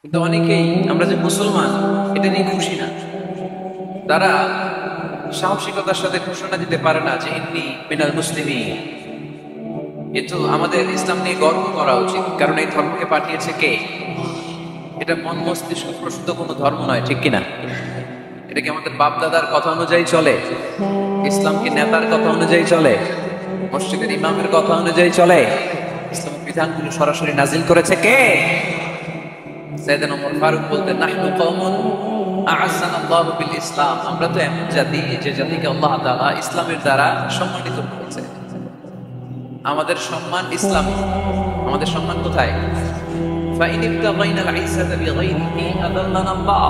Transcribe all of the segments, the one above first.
কিন্তু অনেকেই আমরা যে মুসলমান এটা নিয়ে খুশি না। তারা সাহসিকতার সাথে ঘোষণা দিতে পারে না যে ইন্নী মিনাল মুসলিমিন। কিন্তু আমাদের ইসলাম নিয়ে গর্ব করা উচিত, কারণ এই ধর্মকে পাঠিয়েছে কে? এটা মন মস্তিষ্ক প্রসূত কোনো ধর্ম নয়, ঠিক কিনা? এটা কি আমাদের বাপ দাদার কথা অনুযায়ী চলে? ইসলাম কি নেতার কথা অনুযায়ী চলে? মসজিদের ইমামের কথা অনুযায়ী চলে? ইসলামের বিধানগুলো সরাসরি নাজিল করেছে কে? সাইয়েদনা ওমর ফারুক বলতেন, নাহনু কওমুন আ'আজ্জানাল্লাহু বিল ইসলাম। আমরা তো এমন জাতি যে জাতিকে আল্লাহ তাআলা ইসলামের দ্বারা সম্মানিত করেছে। আমাদের সম্মান ইসলাম। আমাদের সম্মান কোথায়? ফাইন ইবতাগাইনাল ইজ্জাতা বিগাইরিহি আযাল্লানাল্লাহ।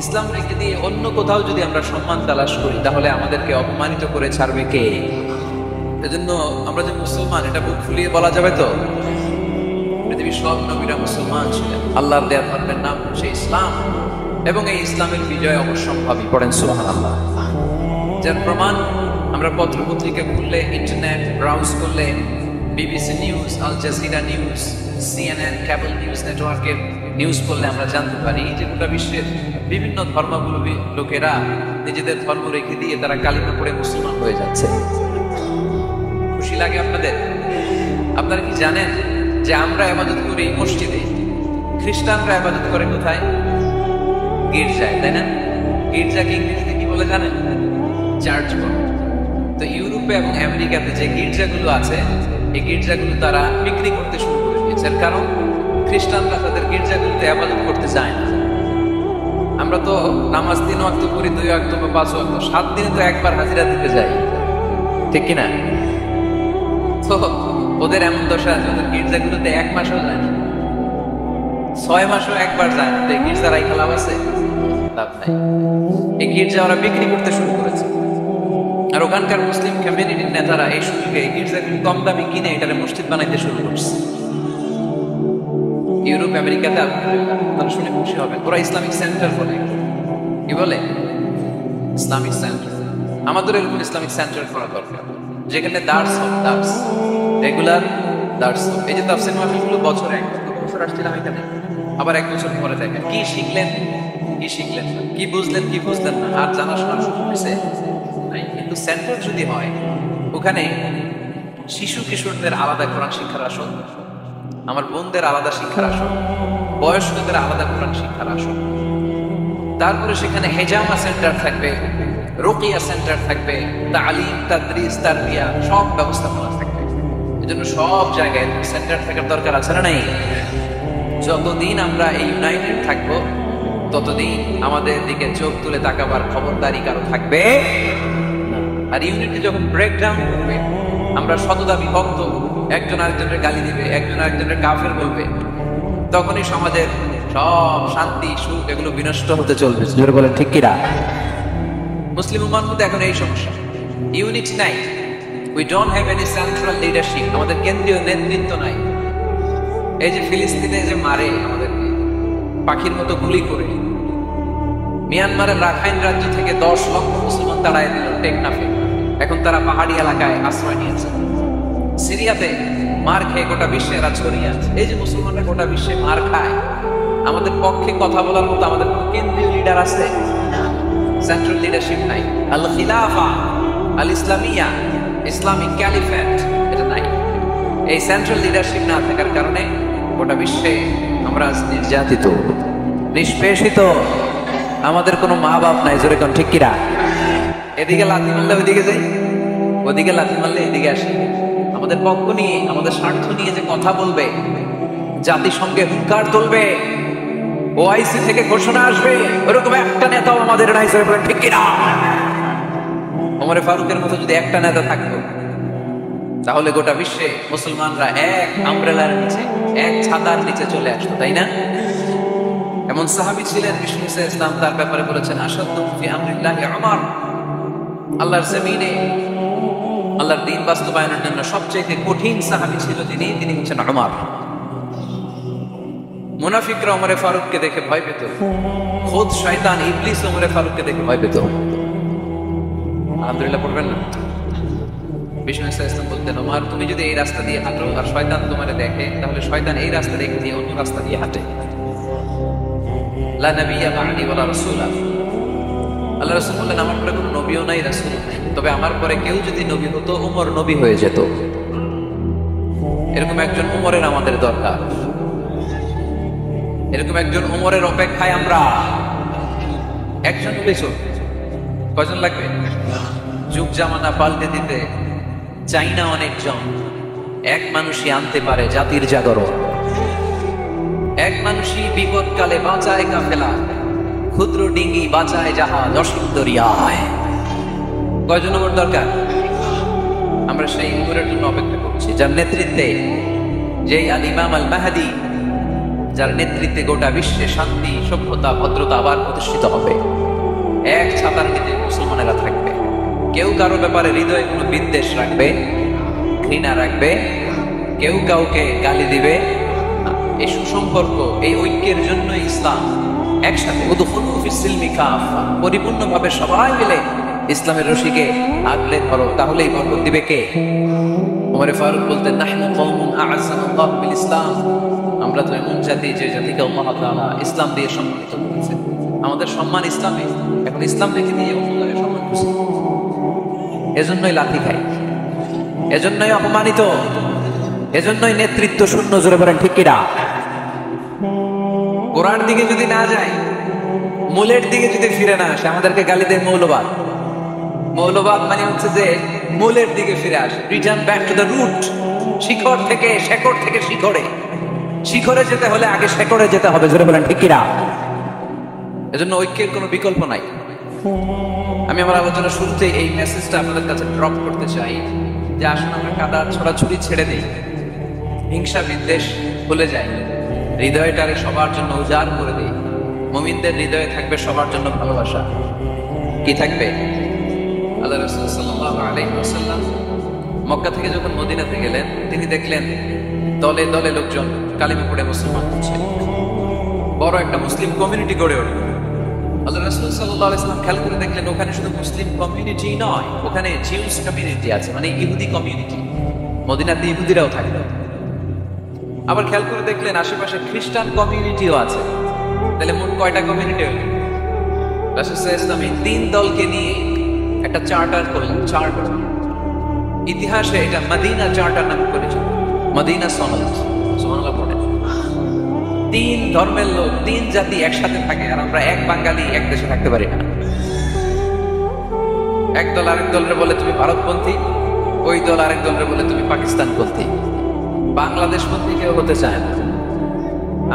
ইসলাম রেখে দিয়ে অন্য কোথাও যদি আমরা সম্মান তালাশ করি, তাহলে আমাদেরকে অপমানিত করে ছাড়বে কে? এজন্য আমরা যে মুসলমান, এটা বুক ফুলিয়ে বলা যাবে তো? পৃথিবীর সব নবীরা মুসলমান ছিলেন। আল্লাহর দেয়া ধর্মের নাম হচ্ছে ইসলাম, এবং এই ইসলামের বিজয় অবশ্যম্ভাবী। পড়েন সুবহানাল্লাহ। যার প্রমাণ আমরা পত্র পত্রিকা খুললে, ইন্টারনেট ব্রাউজ করলে, BBC news, al Jazeera news, CNN cable news নেটওয়ার্কের নিউজ পড়লে আমরা জানতে পারি যে গোটা বিশ্বের বিভিন্ন ধর্মাবলম্বী লোকেরা নিজেদের ধর্ম রেখে দিয়ে তারা কালিমা পড়ে মুসলমান হয়ে যাচ্ছে। খুশি লাগে আপনাদের? আপনারা কি জানেন যে আমরা ইবাদত করি মসজিদে, খ্রিস্টানরা ইবাদত করে কোথায়? গির্জায়, তাই না? গির্জাকে ইংরেজিতে কি বলে জানেন? চার্চ বলে। তো ইউরোপে এবং আমেরিকাতে যে গির্জাগুলো আছে, এই গির্জাগুলো তারা বিক্রি করতে শুরু করে দিয়েছে। এর কারণ খ্রিস্টানরা তাদের গির্জাগুলোতে ইবাদত করতে চায় না। আমরা তো নামাজ 3 ওয়াক্ত করি, 2 ওয়াক্ত বা 5 ওয়াক্ত, 7 দিনে তো একবার হাজিরা দিতে যাই, ঠিক কিনা? তো ওদের এমন দশা আছে, ওদের গির্জাগুলোতে 1 মাসও যায় না, 6 মাসও একবার যায় না। তো এই গির্জার আই লাভ আছে? লাভ নাই। এই গির্জা ওরা বিক্রি করতে শুরু করেছে। আর ওখানকার মুসলিম কমিউনিটির নেতারা এই সুযোগে এই গির্জাগুলো কম দামে কিনে এটারে মসজিদ বানাইতে শুরু করছে। ইউরোপ আমেরিকাতে আপনারা শুনে খুশি হবেন, ওরা ইসলামিক সেন্টার বলে। কি বলে? Islamic centre. আমাদের এরকম ইসলামিক সেন্টার করা দরকার, যেখানে দার্স হবে, দার্স, রেগুলার দার্স হবে। এই যে তাফসীর মাহফিলগুলো বছরে এক বছর আসছিলাম এখানে, আবার 1 বছর পরে দেখেন কি শিখলেন, কি শিখলেন, কি বুঝলেন, কি বুঝলেন না, আর জানা শোনা শুরু হয়েছে নাই। কিন্তু সেন্টার যদি হয়, ওখানে শিশু কিশোরদের আলাদা কোরআন শিক্ষার আসন, আমার বোনদের আলাদা শিক্ষার আসন, বয়স্কদের আলাদা কোরআন শিক্ষার আসন, তারপরে সেখানে হেজামা সেন্টার থাকবে, রুকিয়া সেন্টার থাকবে, তালিম, তাদরিস, তারবিয়া, সব ব্যবস্থাপনা থাকবে। এজন্য সব জায়গায় সেন্টার থাকার দরকার আছে না নাই? যতদিন আমরা এই ইউনাইটেড থাকবো, ততদিন আমাদের দিকে চোখ তুলে তাকাবার খবরদারি কারো থাকবে না। আর ইউনিটি যখন ব্রেকডাউন করবে, আমরা শতদা বিভক্ত, একজন আরেকজনের গালি দিবে, একজন আরেকজনের কাফের বলবে, তখনই সমাজের সব শান্তি সুখ এগুলো বিনষ্ট হতে চলবে। জোরে বলেন ঠিক কিনা? মুসলিম উম্মার মধ্যে এখন এই সমস্যা, ইউনিটি নাই। We don't have any central leadership. আমাদের কেন্দ্রীয় নেতৃত্ব নাই। এই যে ফিলিস্তিনে যে মারে আমাদেরকে পাখির মতো গুলি করে, মিয়ানমারের রাখাইন রাজ্য থেকে 10 লক্ষ মুসলমান তাড়ায় দিল টেকনাফে। এখন তারা পাহাড়ি এলাকায় আশ্রয় নিয়েছে। সিরিয়াতে মার খেয়ে গোটা বিশ্বে এরা ছড়িয়ে আছে। এই যে মুসলমানরা গোটা বিশ্বে মার খায়, আমাদের পক্ষে কথা বলার মতো আমাদের কেন্দ্রীয় লিডার আছে? সেন্ট্রাল লিডারশিপ নাই। আল খিলাফা আল ইসলামিয়া, ইসলামিক ক্যালিফেট, এটা নাই। এই সেন্ট্রাল লিডারশিপ না থাকার কারণে গোটা বিশ্বে আমরা নির্যাতিত, নিষ্পেষিত। আমাদের কোনো মা বাপ নাই। জোরে কোন ঠিক কিনা? এদিকে লাথি মারলে ওইদিকে যাই, ওদিকে লাথি মারলে এদিকে আসি। আমাদের পক্ষ নিয়ে, আমাদের স্বার্থ নিয়ে যে কথা বলবে, জাতিসংঘে হুঙ্কার তুলবে, ওআইসি থেকে ঘোষণা আসবে, ওরকম একটা নেতাও আমাদের নাই। জোরে বলেন ঠিক কিনা? ওমরে ফারুকের মতো যদি একটা নেতা থাকতো, তাহলে গোটা বিশ্বে মুসলমানরা এক আমব্রেলার নিচে, এক ছাতার নিচে চলে আসতো, তাই না? এমন সাহাবী ছিলেন, বিষ্ণু ইসলাম তার ব্যাপারে বলেছেন, আসাদু ফি আমরিল্লাহি উমর। আল্লাহর জমিনে আল্লাহর দ্বীন বাস্তবায়নের জন্য সবচেয়ে কঠিন সাহাবী ছিল তিনি হচ্ছেন উমর। মুনাফিকরা ওমরে ফারুককে দেখে ভয় পেত, খোদ শয়তান ইবলিস ওমরে ফারুককে দেখে ভয় পেত। আলহামদুলিল্লাহ পড়বেন না? বিষ্ণু ইসলাম বলতেন, ওমর তুমি যদি এই রাস্তা দিয়ে হাঁটো আর শয়তান তোমারে দেখে, তাহলে শয়তান এই রাস্তা রেখে দিয়ে অন্য রাস্তা দিয়ে হাঁটে। লা নাবিয়্যা বা'দি ওয়ালা রাসূলা। আল্লাহ রাসূল বললেন, আমার পরে কোনো নবীও নাই, রাসূল নাই, তবে আমার পরে কেউ যদি নবী হতো, উমর নবী হয়ে যেত। এরকম একজন উমরের আমাদের দরকার। এরকম একজন উমরের অপেক্ষায় আমরা। একজন পেছন কয়জন লাগবে? যুগ জামানা পাল্টে দিতে চাই না অনেকজন, এক মানুষই আনতে পারে জাতির জাগরণ। এক মানুষই বিপদকালে বাঁচায় কাফেলা, ক্ষুদ্র ডিঙ্গি বাঁচায় জাহাজ অসীম দরিয়ায়। কয়জন উমর দরকার? আমরা সেই উমরের জন্য অপেক্ষা করছি, যার নেতৃত্বে, যেই আল ইমাম আল মাহদী, যার নেতৃত্বে গোটা বিশ্বে শান্তি, সভ্যতা, ভদ্রতা আবার প্রতিষ্ঠিত হবে। এক ছাতার নিচে মুসলমানেরা থাকবে। কেউ কারো ব্যাপারে হৃদয়ে কোনো বিদ্বেষ রাখবে, ঘৃণা রাখবে, কেউ কাউকে গালি দিবে। এই সুসম্পর্ক, এই ঐক্যের জন্য ইসলাম একসাথে উদখুলু ফিস-সিলমি কাফা, পরিপূর্ণভাবে সবাই মিলে ইসলামের রশিকে আগলে ধরো, তাহলেই বরকত দিবে কে? ওমরে ফারুক বলতেন, নাহনু কওমুন আ'আজ্জানাল্লাহু বিল ইসলাম, আমরা তো এমন জাতি যে জাতিকে আল্লাহ তাআলা ইসলাম দিয়ে সম্মানিত করেছেন। আমাদের সম্মান ইসলামে, এখন ইসলাম রেখে দিয়ে অন্যদের সম্মান খুশি, এজন্যই লাথি খাই, এজন্যই অপমানিত, এজন্যই নেতৃত্ব শূন্য। জোরে বলেন ঠিক কিনা? গোড়ার দিকে যদি না যায়, মূলের দিকে যদি ফিরে না আসে, আমাদেরকে গালি দেয় মৌলবাদ। মৌলবাদ মানে হচ্ছে যে মূলের দিকে ফিরে আসে, return back to the root. শিখর থেকে, শেকড় থেকে শিখরে, শিখরে যেতে হলে আগে শেকড়ে যেতে হবে। জোরে বলেন ঠিক কিনা? এজন্য ঐক্যের কোনো বিকল্প নাই। আমি আমার আলোচনা শুরুতে এই মেসেজটা আপনাদের কাছে ড্রপ করতে চাই যে আসুন আমরা কাদা ছড়াছড়ি ছেড়ে দিই, হিংসা বিদ্বেষ ভুলে যাই, হৃদয়টারে সবার জন্য উজাড় করে দিই। মুমিনদের হৃদয়ে থাকবে সবার জন্য ভালোবাসা। কি থাকবে? আল্লাহ রাসূল সাল্লাল্লাহু আলাইহি ওয়াসাল্লাম মক্কা থেকে যখন মদিনাতে গেলেন, তিনি দেখলেন দলে দলে লোকজন কালিমা পড়ে মুসলমান হচ্ছে, বড় একটা মুসলিম কমিউনিটি গড়ে উঠল। আল্লাহ রাসূল সাল্লাল্লাহু আলাইহি ওয়াসাল্লাম খেয়াল করে দেখলেন ওখানে শুধু মুসলিম কমিউনিটি নয়, ওখানে জিউস কমিউনিটি আছে, মানে ইহুদি কমিউনিটি। মদিনাতে ইহুদিরাও থাকে। আবার খেয়াল করে দেখলেন আশেপাশে খ্রিস্টান কমিউনিটিও আছে। তাহলে মোট কয়টা কমিউনিটি হলো? রাসূল সাল্লাল্লাহু আলাইহি ওয়াসাল্লাম এই তিন দলকে নিয়ে একটা চার্টার করলেন। চার্টার ইতিহাসে এটা মদিনা চার্টার নামে পরিচিত। মদিনা সনদ, সুবহানাল্লাহ পড়ে। তিন ধর্মের লোক, তিন জাতি একসাথে থাকে, আর আমরা এক বাঙালি এক দেশে থাকতে পারি না। এক দল আরেক দলরে বলে তুমি ভারতপন্থী, ওই দল আরেক দলরে বলে তুমি পাকিস্তানপন্থী। বাংলাদেশপন্থী কেউ হতে চায় না।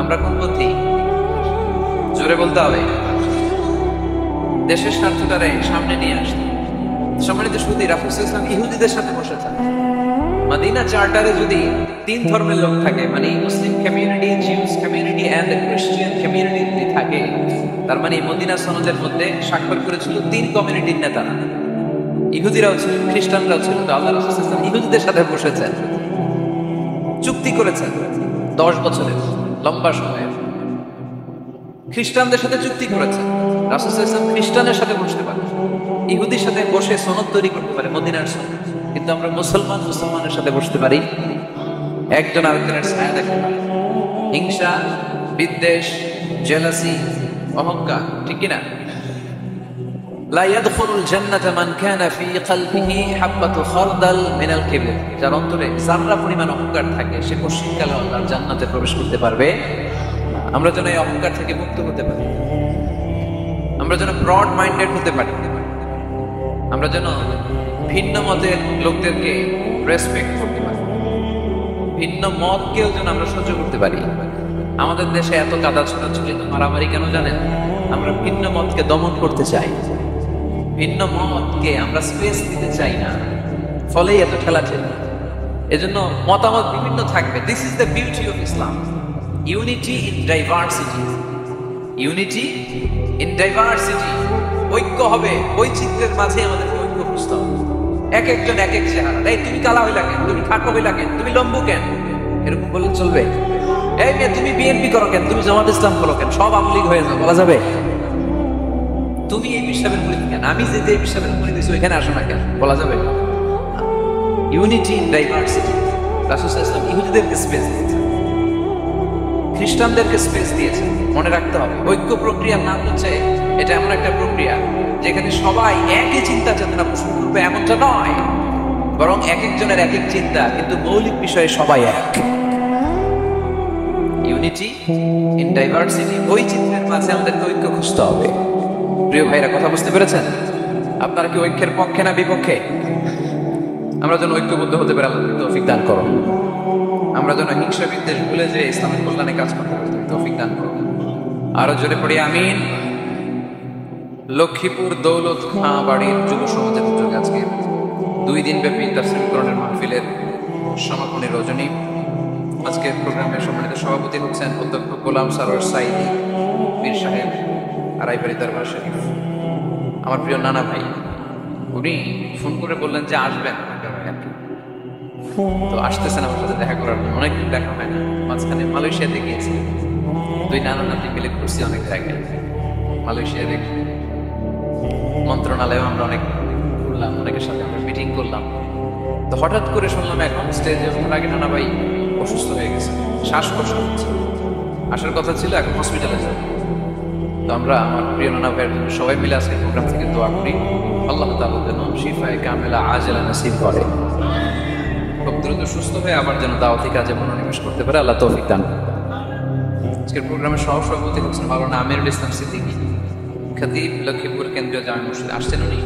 আমরা কোন পন্থী? জোরে বলতে হবে। দেশের স্বার্থটারে সামনে নিয়ে আসতে। সম্মানিত সুধী, রাসূল সাল্লাল্লাহু আলাইহি ওয়াসাল্লাম ইহুদিদের সাথে বসেছেন। মদিনা চার্টারে যদি তিন ধর্মের লোক থাকে, মানে Muslim community, Jews community and খ্রিস্টান কমিউনিটি যদি থাকে, তার মানে মদিনা সনদের মধ্যে স্বাক্ষর করেছিল তিন কমিউনিটির নেতারা। ইহুদিরাও ছিল, খ্রিস্টানরাও ছিল। তো আল্লাহ রাসূল সাল্লাল্লাহু আলাইহি ওয়াসাল্লাম ইহুদিদের সাথে বসেছেন, চুক্তি করেছেন 10 বছরের লম্বা সময়ের। খ্রিস্টানদের সাথে চুক্তি করেছেন। রাসূল সাল্লাল্লাহু আলাইহি ওয়াসাল্লাম খ্রিস্টানের সাথে বসতে পারে, ইহুদির সাথে বসে সনদ তৈরি করতে পারে, মদিনার সনদ। কিন্তু আমরা মুসলমানের সাথে বসতে পারি, একজন আরেকজনের ছায়া দেখতে পারি। হিংসা, বিদ্বেষ, জেলাসি, অহংকার, ঠিক কিনা? লা ইয়াদখুলুল জান্নাতা মান কানা ফি কলবিহি হাববাতু খারদাল মিনাল কিবর। যার অন্তরে যাররা পরিমাণ অহংকার থাকে, সে পশ্চিমকালে আল্লাহর জান্নাতে প্রবেশ করতে পারবে। আমরা যেন এই অহংকার থেকে মুক্ত হতে পারি, আমরা যেন ব্রড মাইন্ডেড হতে পারি, আমরা যেন ভিন্ন মতের লোকদেরকে রেসপেক্ট করতে পারি, ভিন্ন মতকেও যেন আমরা সহ্য করতে পারি। আমাদের দেশে এত কাদা ছোটাছুটি, মারামারি কেন জানেন? আমরা ভিন্ন মতকে দমন করতে চাই, ভিন্ন মতকে আমরা স্পেস দিতে চাই না, ফলেই এত ঠেলাঠেলি। এজন্য মতামত বিভিন্ন থাকবে। This is the beauty of Islam, unity in diversity. Unity in diversity, ঐক্য হবে বৈচিত্র্যের মাঝে। আমাদের ঐক্য খুঁজতে হবে। এক একজন এক এক চেহারা। এই তুমি কালা হইলা কেন, তুমি খাটো হইলা কেন, তুমি লম্বু কেন, এরকম বললে চলবে? এই মেয়ে তুমি বিএনপি করো কেন, তুমি জামাত ইসলাম করো কেন, সব আওয়ামী লীগ হয়ে যাও, বলা যাবে? তুমি এই বিশ্বাসের মুড়ি কেন, আমি যে বিশ্বাসের মুড়ি দিচ্ছি ওইখানে আসো না কেন, বলা যাবে? Unity in diversity. রাসূল সাল্লাল্লাহু আলাইহি ওয়াসাল্লাম ইহুদিদেরকে স্পেস দিয়েছেন, খ্রিস্টানদেরকে স্পেস দিয়েছে। মনে রাখতে হবে, ঐক্য প্রক্রিয়ার নাম হচ্ছে, এটা এমন একটা প্রক্রিয়া যেখানে সবাই একই চিন্তা চেতনা পোষণ করবে এমনটা নয়, বরং এক একজনের এক এক চিন্তা, কিন্তু মৌলিক বিষয়ে সবাই এক। ইউনিটি ইন ডাইভার্সিটি, ওই চিন্তার মাঝে আমাদেরকে ঐক্য খুঁজতে হবে। প্রিয় ভাইরা, কথা বুঝতে পেরেছেন? আপনারা কি ঐক্যের পক্ষে না বিপক্ষে? আমরা যেন ঐক্যবদ্ধ হতে পারি, আল্লাহ তৌফিক দান করো। আমরা যেন হিংসা বিদ্বেষ ভুলে যে ইসলামের কল্যাণে কাজ করতে পারি, তৌফিক দান করো। আরো জোরে পড়ি আমিন। লক্ষ্মীপুর দৌলত খাঁ বাড়ির যুব সমাজের উদ্যোগে আজকে 2 দিন ব্যাপী তাফসীর কোরআনের মাহফিলের সমাপনী রজনী। আজকের প্রোগ্রামের সম্মানিত সভাপতি হচ্ছেন অধ্যক্ষ গোলাম সারোয়ার সাইদি পীর সাহেব, আড়াইবাড়ি দরবার শরীফ। আমার প্রিয় নানা ভাই, উনি ফোন করে বললেন যে আসবেন, তো আসতেছেন আমার সাথে দেখা করার জন্য। অনেকদিন দেখা হয় না, মাঝখানে মালয়েশিয়াতে গিয়েছি, 2 নানা নাতি মিলে ঘুরছি অনেক জায়গায়। মালয়েশিয়া দেখি, মন্ত্রণালয়ে আমরা অনেক ঘুরলাম, অনেকের সাথে আমরা মিটিং করলাম। তো হঠাৎ করে শুনলাম এখন স্টেজে ওঠার আগে নানা ভাই অসুস্থ হয়ে গেছে, শ্বাসকষ্ট হচ্ছে, আসার কথা ছিল, এখন হসপিটালে যাবে। তো আমরা আমার প্রিয় নানা ভাইয়ের জন্য সবাই মিলে আজকে প্রোগ্রাম থেকে দোয়া করি, আল্লাহ তাআলা যেন শিফায়ে কামেলা আজেলা নসিব করে, খুব দ্রুত সুস্থ হয়ে আবার যেন দাওয়াতি কাজে মনোনিবেশ করতে পারে, আল্লাহ তৌফিক দান। আজকের প্রোগ্রামের সভাপতি হচ্ছেন মাওলানা আমিরুল ইসলাম সিদ্দিকী, খতিব, লক্ষ্মীপুর কেন্দ্রীয় জামে মসজিদ। আসছেন উনি।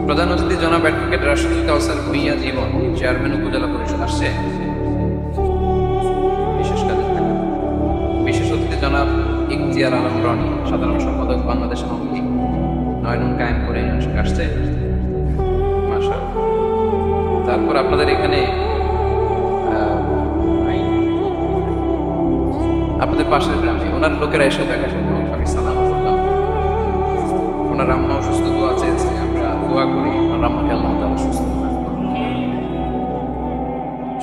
প্রধান অতিথি জনাব অ্যাডভোকেট রাশিদুল কাউসার ভুঁইয়া জীবন, চেয়ারম্যান উপজেলা পরিষদ আসছে বিশেষ কাজে থাকা। বিশেষ অতিথি জনাব ইখতিয়ার আলম রনি, সাধারণ সম্পাদক বাংলাদেশ আওয়ামী লীগ, নয়নুন কায়েম করে আসছে, মাশাআল্লাহ। তারপর আপনাদের এখানে আপনাদের পাশের গ্রামে ওনার লোকেরা এসে দেখা শুনলো, আমি সালাম করলাম। ওনার আম্মা অসুস্থ, দোয়া চেয়েছে, আমরা দোয়া করি ওনার আম্মাকে আল্লাহ তাআলা সুস্থ রাখুন।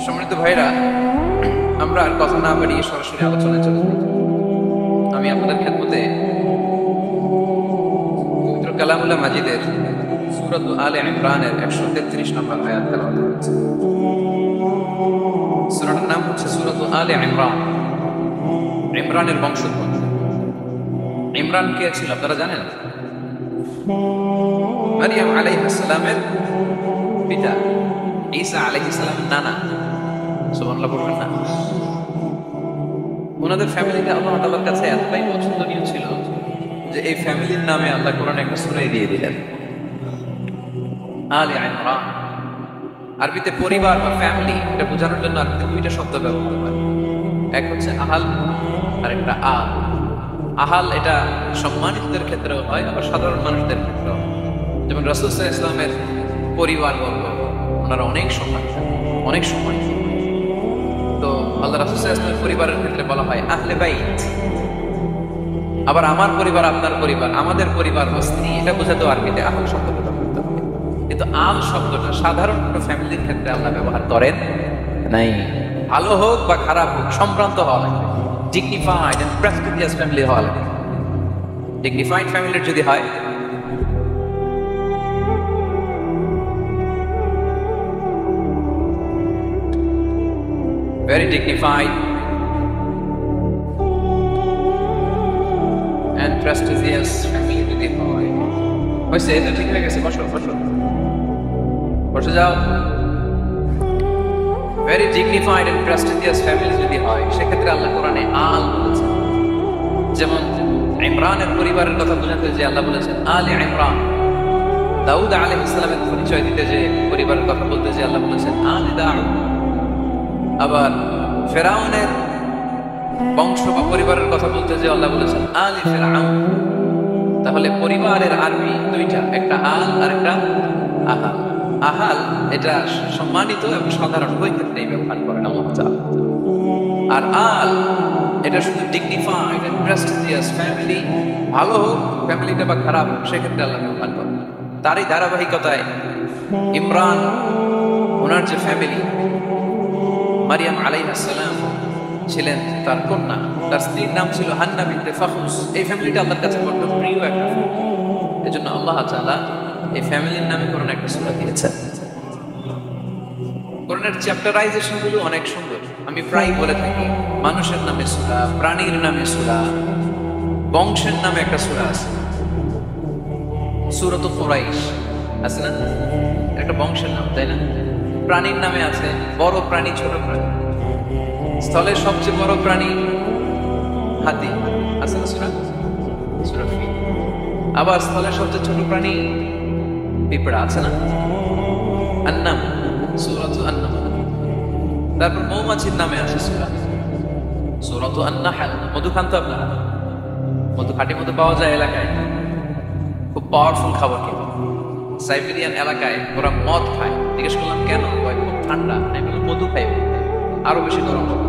সম্মানিত ভাইরা, আমরা আর কথা না বাড়িয়ে সরাসরি আলোচনায় চলে যাই। আমি আপনাদের খেদমতে পবিত্র কালামুল্লাহ মাজিদের সূরাত আলে ইমরানের 133 নম্বর আয়াত তেলাওয়াত করছি। সূরাটার নাম হচ্ছে সূরাত আলে ইমরান, ইমরানের বংশোদ্ভূত। ইমরান কে ছিল আপনারা জানেন? মারিয়াম আলাইহিস সালামের পিতা, ঈসা আলাইহিস সালামের নানা। সুবহানাল্লাহ বলবেন না? ওনাদের ফ্যামিলিটা আল্লাহ তাআলার কাছে এতটাই পছন্দনীয় ছিল যে এই ফ্যামিলির নামে আল্লাহ কোরআনে একটা সূরা দিয়ে দিলেন, আলে ইমরান। আরবিতে পরিবার বা ফ্যামিলি, এটা বোঝানোর জন্য আরবিতে 2টা শব্দ ব্যবহার হয়, এক হচ্ছে আহাল আর একটা আল। আহাল এটা সম্মানিতদের ক্ষেত্রেও হয়, আবার সাধারণ মানুষদের ক্ষেত্রেও। যেমন রাসূল সাল্লাল্লাহু আলাইহি ওয়াসাল্লামের পরিবারবর্গ, ওনারা অনেক সম্মানিত, অনেক সম্মানিত। তো আল্লাহ রাসূল সাল্লাল্লাহু আলাইহি ওয়াসাল্লামের পরিবারের ক্ষেত্রে বলা হয় আহলে বাইত। আবার আমার পরিবার, আপনার পরিবার, আমাদের পরিবার বা স্ত্রী, এটা বোঝাতেও আরবিতে আহল শব্দ ব্যবহার করতে হবে। কিন্তু আল শব্দটা সাধারণ কোনো ফ্যামিলির ক্ষেত্রে আল্লাহ ব্যবহার করেন নাই। ভালো হোক বা খারাপ হোক, সম্ভ্রান্ত হওয়া লাগবে, ডিগনিফাইড এন্ড প্রেস্টিজিয়াস ফ্যামিলি হওয়া লাগবে। ডিগনিফাইড ফ্যামিলির যদি হয়, very dignified and prestigious family যদি হয়, হয়েছে, এটা ঠিক হয়ে গেছে, বসো বসো বসে যাও। very dignified and prestigious family যদি হয়, সেক্ষেত্রে আল্লাহ কোরআনে আল বলেছেন। যেমন ইমরানের পরিবারের কথা বোঝাতে যে আল্লাহ বলেছেন আলে ইমরান। দাউদ আলাইহিস সালামের পরিচয় দিতে যে পরিবারের কথা বলতে যে আল্লাহ বলেছেন আলে দাউদ। আবার ফেরাউনের বংশ বা পরিবারের কথা বলতে যে আল্লাহ বলেছেন আলে ফেরাউন। তাহলে পরিবারের আরবি 2টা, একটা আল আর একটা আহাল। আহাল এটা সম্মানিত এবং সাধারণ উভয় ক্ষেত্রেই ব্যবহার করেন আল্লাহ তাআলা। আর আল এটা শুধু ডিগনিফাইড এন্ড প্রেস্টিজিয়াস ফ্যামিলি, ভালো হোক ফ্যামিলিটা বা খারাপ হোক, সেক্ষেত্রে আল্লাহ ব্যবহার করেন। তারই ধারাবাহিকতায় ইমরান, ওনার যে ফ্যামিলি, মারিয়াম আলাইহিস সালাম ছিলেন তার কন্যা, তার স্ত্রীর নাম ছিল হান্না বিনতে ফাখুস। এই ফ্যামিলিটা আল্লাহর কাছে বড় প্রিয় একটা ফ্যামিলি। এজন্য আল্লাহ তাআলা এই ফ্যামিলির নামে কোরআনে একটা সূরা দিয়েছেন। কোরআনের চ্যাপ্টারাইজেশন গুলো অনেক সুন্দর। আমি প্রায় বলে থাকি মানুষের নামে সূরা, প্রাণীর নামে সূরা, বংশের নামে একটা সূরা আছে, সূরাতুল কুরাইশ আছে না, একটা বংশের নাম, তাই না? প্রাণীর নামে আছে বড় প্রাণী, ছোট প্রাণী। স্থলের সবচেয়ে বড় প্রাণী হাতি, আছে না সূরা? সূরা ফিল। আবার স্থলের সবচেয়ে ছোট প্রাণী পিঁপড়া, আছে না? আন্নাম, সূরাতুল আন্নাম। তারপর মৌমাছির নামে আছে সূরা, সূরাতুল আন-নাহল। মধু খান তো আপনারা? মধু, খাঁটি মধু পাওয়া যায় এলাকায়, খুব পাওয়ারফুল খাবার। কিন্তু সাইবেরিয়ান এলাকায় ওরা মদ খায়। জিজ্ঞেস করলাম কেন? খুব ঠান্ডা। আমি বললাম মধু খাই, আরো বেশি গরম হবে।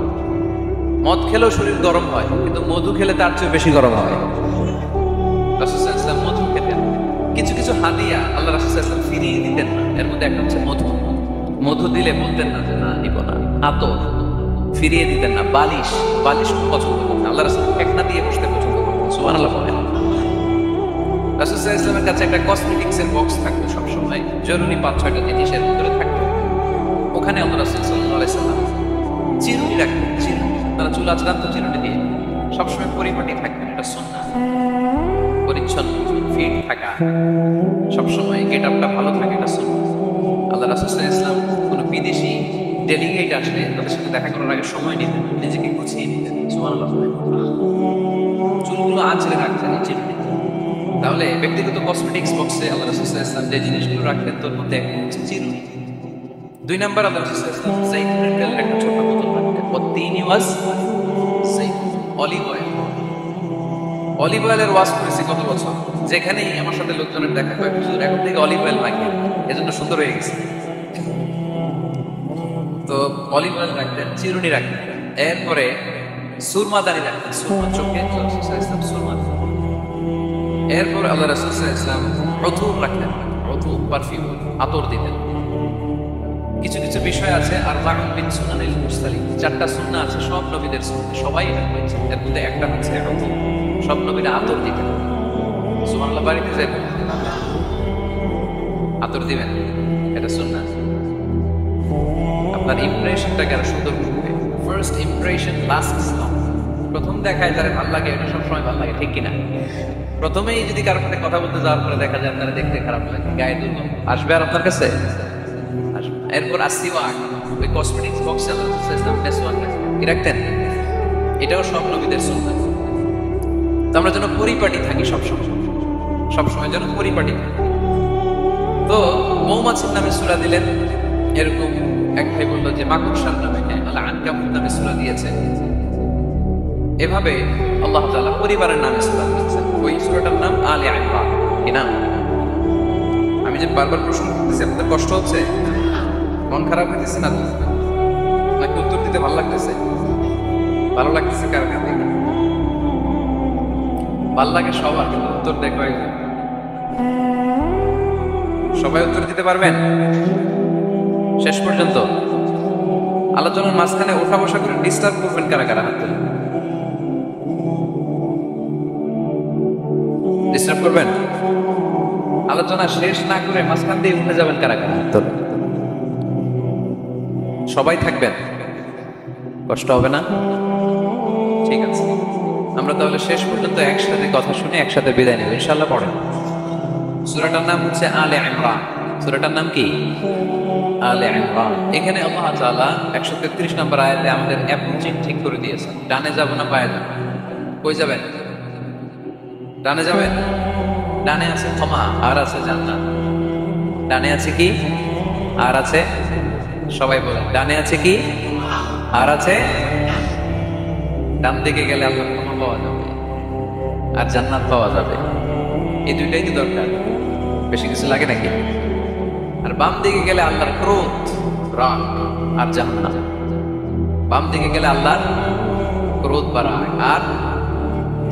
মদ খেলেও শরীর গরম হয়, কিন্তু মধু খেলে তার চেয়ে বেশি গরম হয়। রাসূল সাল্লাল্লাহু আলাইহি ওয়াসাল্লাম মধু খেতেন। কিছু কিছু হাদিয়া আল্লাহ রাসূল সাল্লাল্লাহু আলাইহি ওয়াসাল্লাম ফিরিয়ে দিতেন না। এর মধ্যে একটা হচ্ছে মধু। মধু দিলে বলতেন না যে না নিব না। আতর ফিরিয়ে দিতেন না। বালিশ, বালিশ খুব পছন্দ করতেন আল্লাহ রাসূল, ঠেকনা দিয়ে বসতে পছন্দ করতেন। সুবহানাল্লাহ বলেন। রাসূল সাল্লাল্লাহু আলাইহি ওয়াসাল্লামের কাছে একটা কসমেটিক্স এর বক্স থাকতো সবসময়, জরুরি 5-6টা জিনিসের ভিতরে থাকতো। ওখানে আল্লাহ রাসূল সাল্লাল্লাহু আলাইহি ওয়াসাল্লাম চিরুনি রাখতেন। চিরুনি, তারা চুল আঁচড়ান তো চিরুনি দিয়ে। সবসময় পরিপাটি থাকতেন, এটা সুন্নাহ। পরিচ্ছন্ন, ফিট থাকা, সবসময় গেট আপটা ভালো থাকে, এটা সুন্নাহ। আল্লাহ রাসূল সাল্লাল্লাহু আলাইহি ওয়াসাল্লাম কোনো বিদেশি ডেলিগেট আসলে তাদের সাথে দেখা করার আগে সময় নিতেন, নিজেকে গুছিয়ে নিতেন। সুবহানাল্লাহ। চুলগুলো আঁচড়ে রাখতেন চিরুনি। তাহলে ব্যক্তিগত কসমেটিক্স বক্সে আল্লাহ রাসূল সাল্লাল্লাহু আলাইহি ওয়াসাল্লাম যে জিনিসগুলো রাখতেন তার মধ্যে একটা হচ্ছে চিরুনি। 2 নাম্বার আল্লাহ রাসূল সাল্লাল্লাহু আলাইহি ওয়াসাল্লাম জাইতুনের তেলের একটা ছোট বোতল রাখতেন। ওয়াতিনি ওয়াজ জাইতুন, অলিভ অয়েল। অলিভ অয়েলের ওয়াজ করেছি কত বছর, যেখানেই আমার সাথে লোকজনের দেখা হয় হুজুর এখন থেকে অলিভ অয়েল মাখি, এজন্য সুন্দর হয়ে গেছে। তো অলিভ অয়েল রাখতেন, চিরুনি রাখতেন। এরপরে সুরমাদানি রাখতেন, সুরমা চোখে সুরমা। এরপর আল্লাহ রাসূল সাল্লাল্লাহু আলাইহি ওয়াসাল্লাম উথুর রাখতেন, উথুর পারফিউম, আতর দিতেন। কিছু কিছু বিষয় আছে আর রাগম বিন সুনানিল মুরসালিন, 4টা সুন্নাহ আছে সব নবীদের সুন্নাহ, সবাই এটা করেছে। এর মধ্যে একটা হচ্ছে উথুর, সব নবীরা আতর দিতেন। সুবহানাল্লাহ। বাড়িতে যাই আতর দিবেন, এটা সুন্নাহ। আপনার ইমপ্রেশনটাকে আরো সুন্দর করবে। First impression lasts long. প্রথম দেখায় যারা ভালো লাগে এটা সবসময় ভালো লাগে, ঠিক কিনা? প্রথমেই যদি কারোর সাথে কথা বলতে যাওয়ার পরে দেখা যায় আপনারা দেখতে খারাপ লাগে, গায়ে দুর্গন্ধ আসবে আর আপনার কাছে আসবে। এরপর আসিওয়াক, ওই কসমেটিক্স বক্সে আল্লাহ রাসূল সাল্লাল্লাহু আলাইহি ওয়াসাল্লাম কি রাখতেন? এটাও সব নবীদের সুন্নাহ। তো আমরা যেন পরিপাটি থাকি, সবসময় যেন পরিপাটি থাকি। তো মৌমাছির নামে সূরা দিলেন। এরকম এক ভাই বললো যে মাকড়সার নামে, হ্যাঁ আল্লাহ আনকাবুত নামে সূরা দিয়েছে। এভাবে আল্লাহ তাআলা পরিবারের নামে সূরা দিয়েছেন। ওই সূরাটার নাম আলে ইমরান। কি নাম? আমি যে বারবার প্রশ্ন করতেছি, আপনাদের কষ্ট হচ্ছে? মন খারাপ হইতেছে না? নাকি উত্তর দিতে ভালো লাগতেছে? ভালো লাগতেছে কার কাছে? ভালো লাগে সবার, কিন্তু উত্তর দেয় কয়েকজন। সবাই উত্তর দিতে পারবেন শেষ পর্যন্ত? আলোচনার মাঝখানে ওঠা বসা করে ডিস্টার্ব করবেন কারা কারা? হাত তুলে ডিস্টার্ব করবেন? আলোচনা শেষ না করে মাঝখান দিয়ে উঠে যাবেন কারা কারা? হাত তুলে। সবাই থাকবেন, কষ্ট হবে না? ঠিক আছে, আমরা তাহলে শেষ পর্যন্ত একসাথে কথা শুনে একসাথে বিদায় নেব ইনশাআল্লাহ। পড়েন। সূরাটার নাম হচ্ছে আলে ইমরান। সূরাটার নাম কি? আলে ইমরান। এখানে আল্লাহ তাআলা 133 নম্বর আয়াতে আমাদের অ্যাপ্রোচিং ঠিক করে দিয়েছেন। ডানে যাব না বায়ে যাব? কই যাবেন? ডানে যাবেন। ডানে আছে ক্ষমা আর আছে জান্নাত। ডানে আছে কি আর আছে? সবাই বলেন, ডানে আছে কি আর আছে? ডান দিকে গেলে আল্লাহর ক্ষমা পাওয়া যাবে আর জান্নাত পাওয়া যাবে। এই দুইটাই তো দরকার, বেশি কিছু লাগে নাকি? আর বাম দিকে গেলে আল্লাহর ক্রোধ, রাগ আর জাহান্নাম। বাম দিকে গেলে আল্লাহর ক্রোধ বা রাগ আর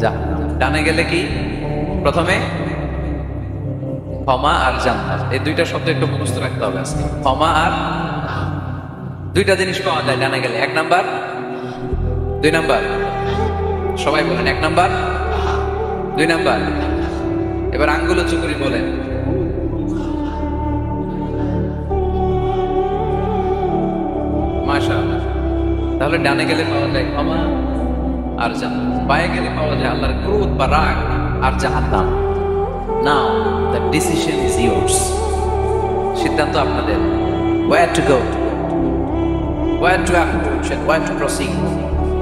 জাহান্নাম। ডানে গেলে কি? প্রথমে ক্ষমা আর জান্নাত। এই দুইটা শব্দ একটু মুখস্থ রাখতে হবে আজকে। ক্ষমা আর, দুইটা জিনিস পাওয়া যায় ডানে গেলে। 1 নাম্বার, 2 নাম্বার। সবাই বলেন 1 নাম্বার, 2 নাম্বার। এবার আঙ্গুল উঁচু করে বলেন। তাহলে ডানে গেলে পাওয়া যায় ক্ষমা আর জান্নাত, বায়ে গেলে পাওয়া যায় আল্লাহর ক্রোধ বা রাগ আর জাহান্নাম। নাও দ্য ডিসিশন ইজ ইয়োর্স। সিদ্ধান্ত আপনাদের। where to go, where to approach and where to proceed।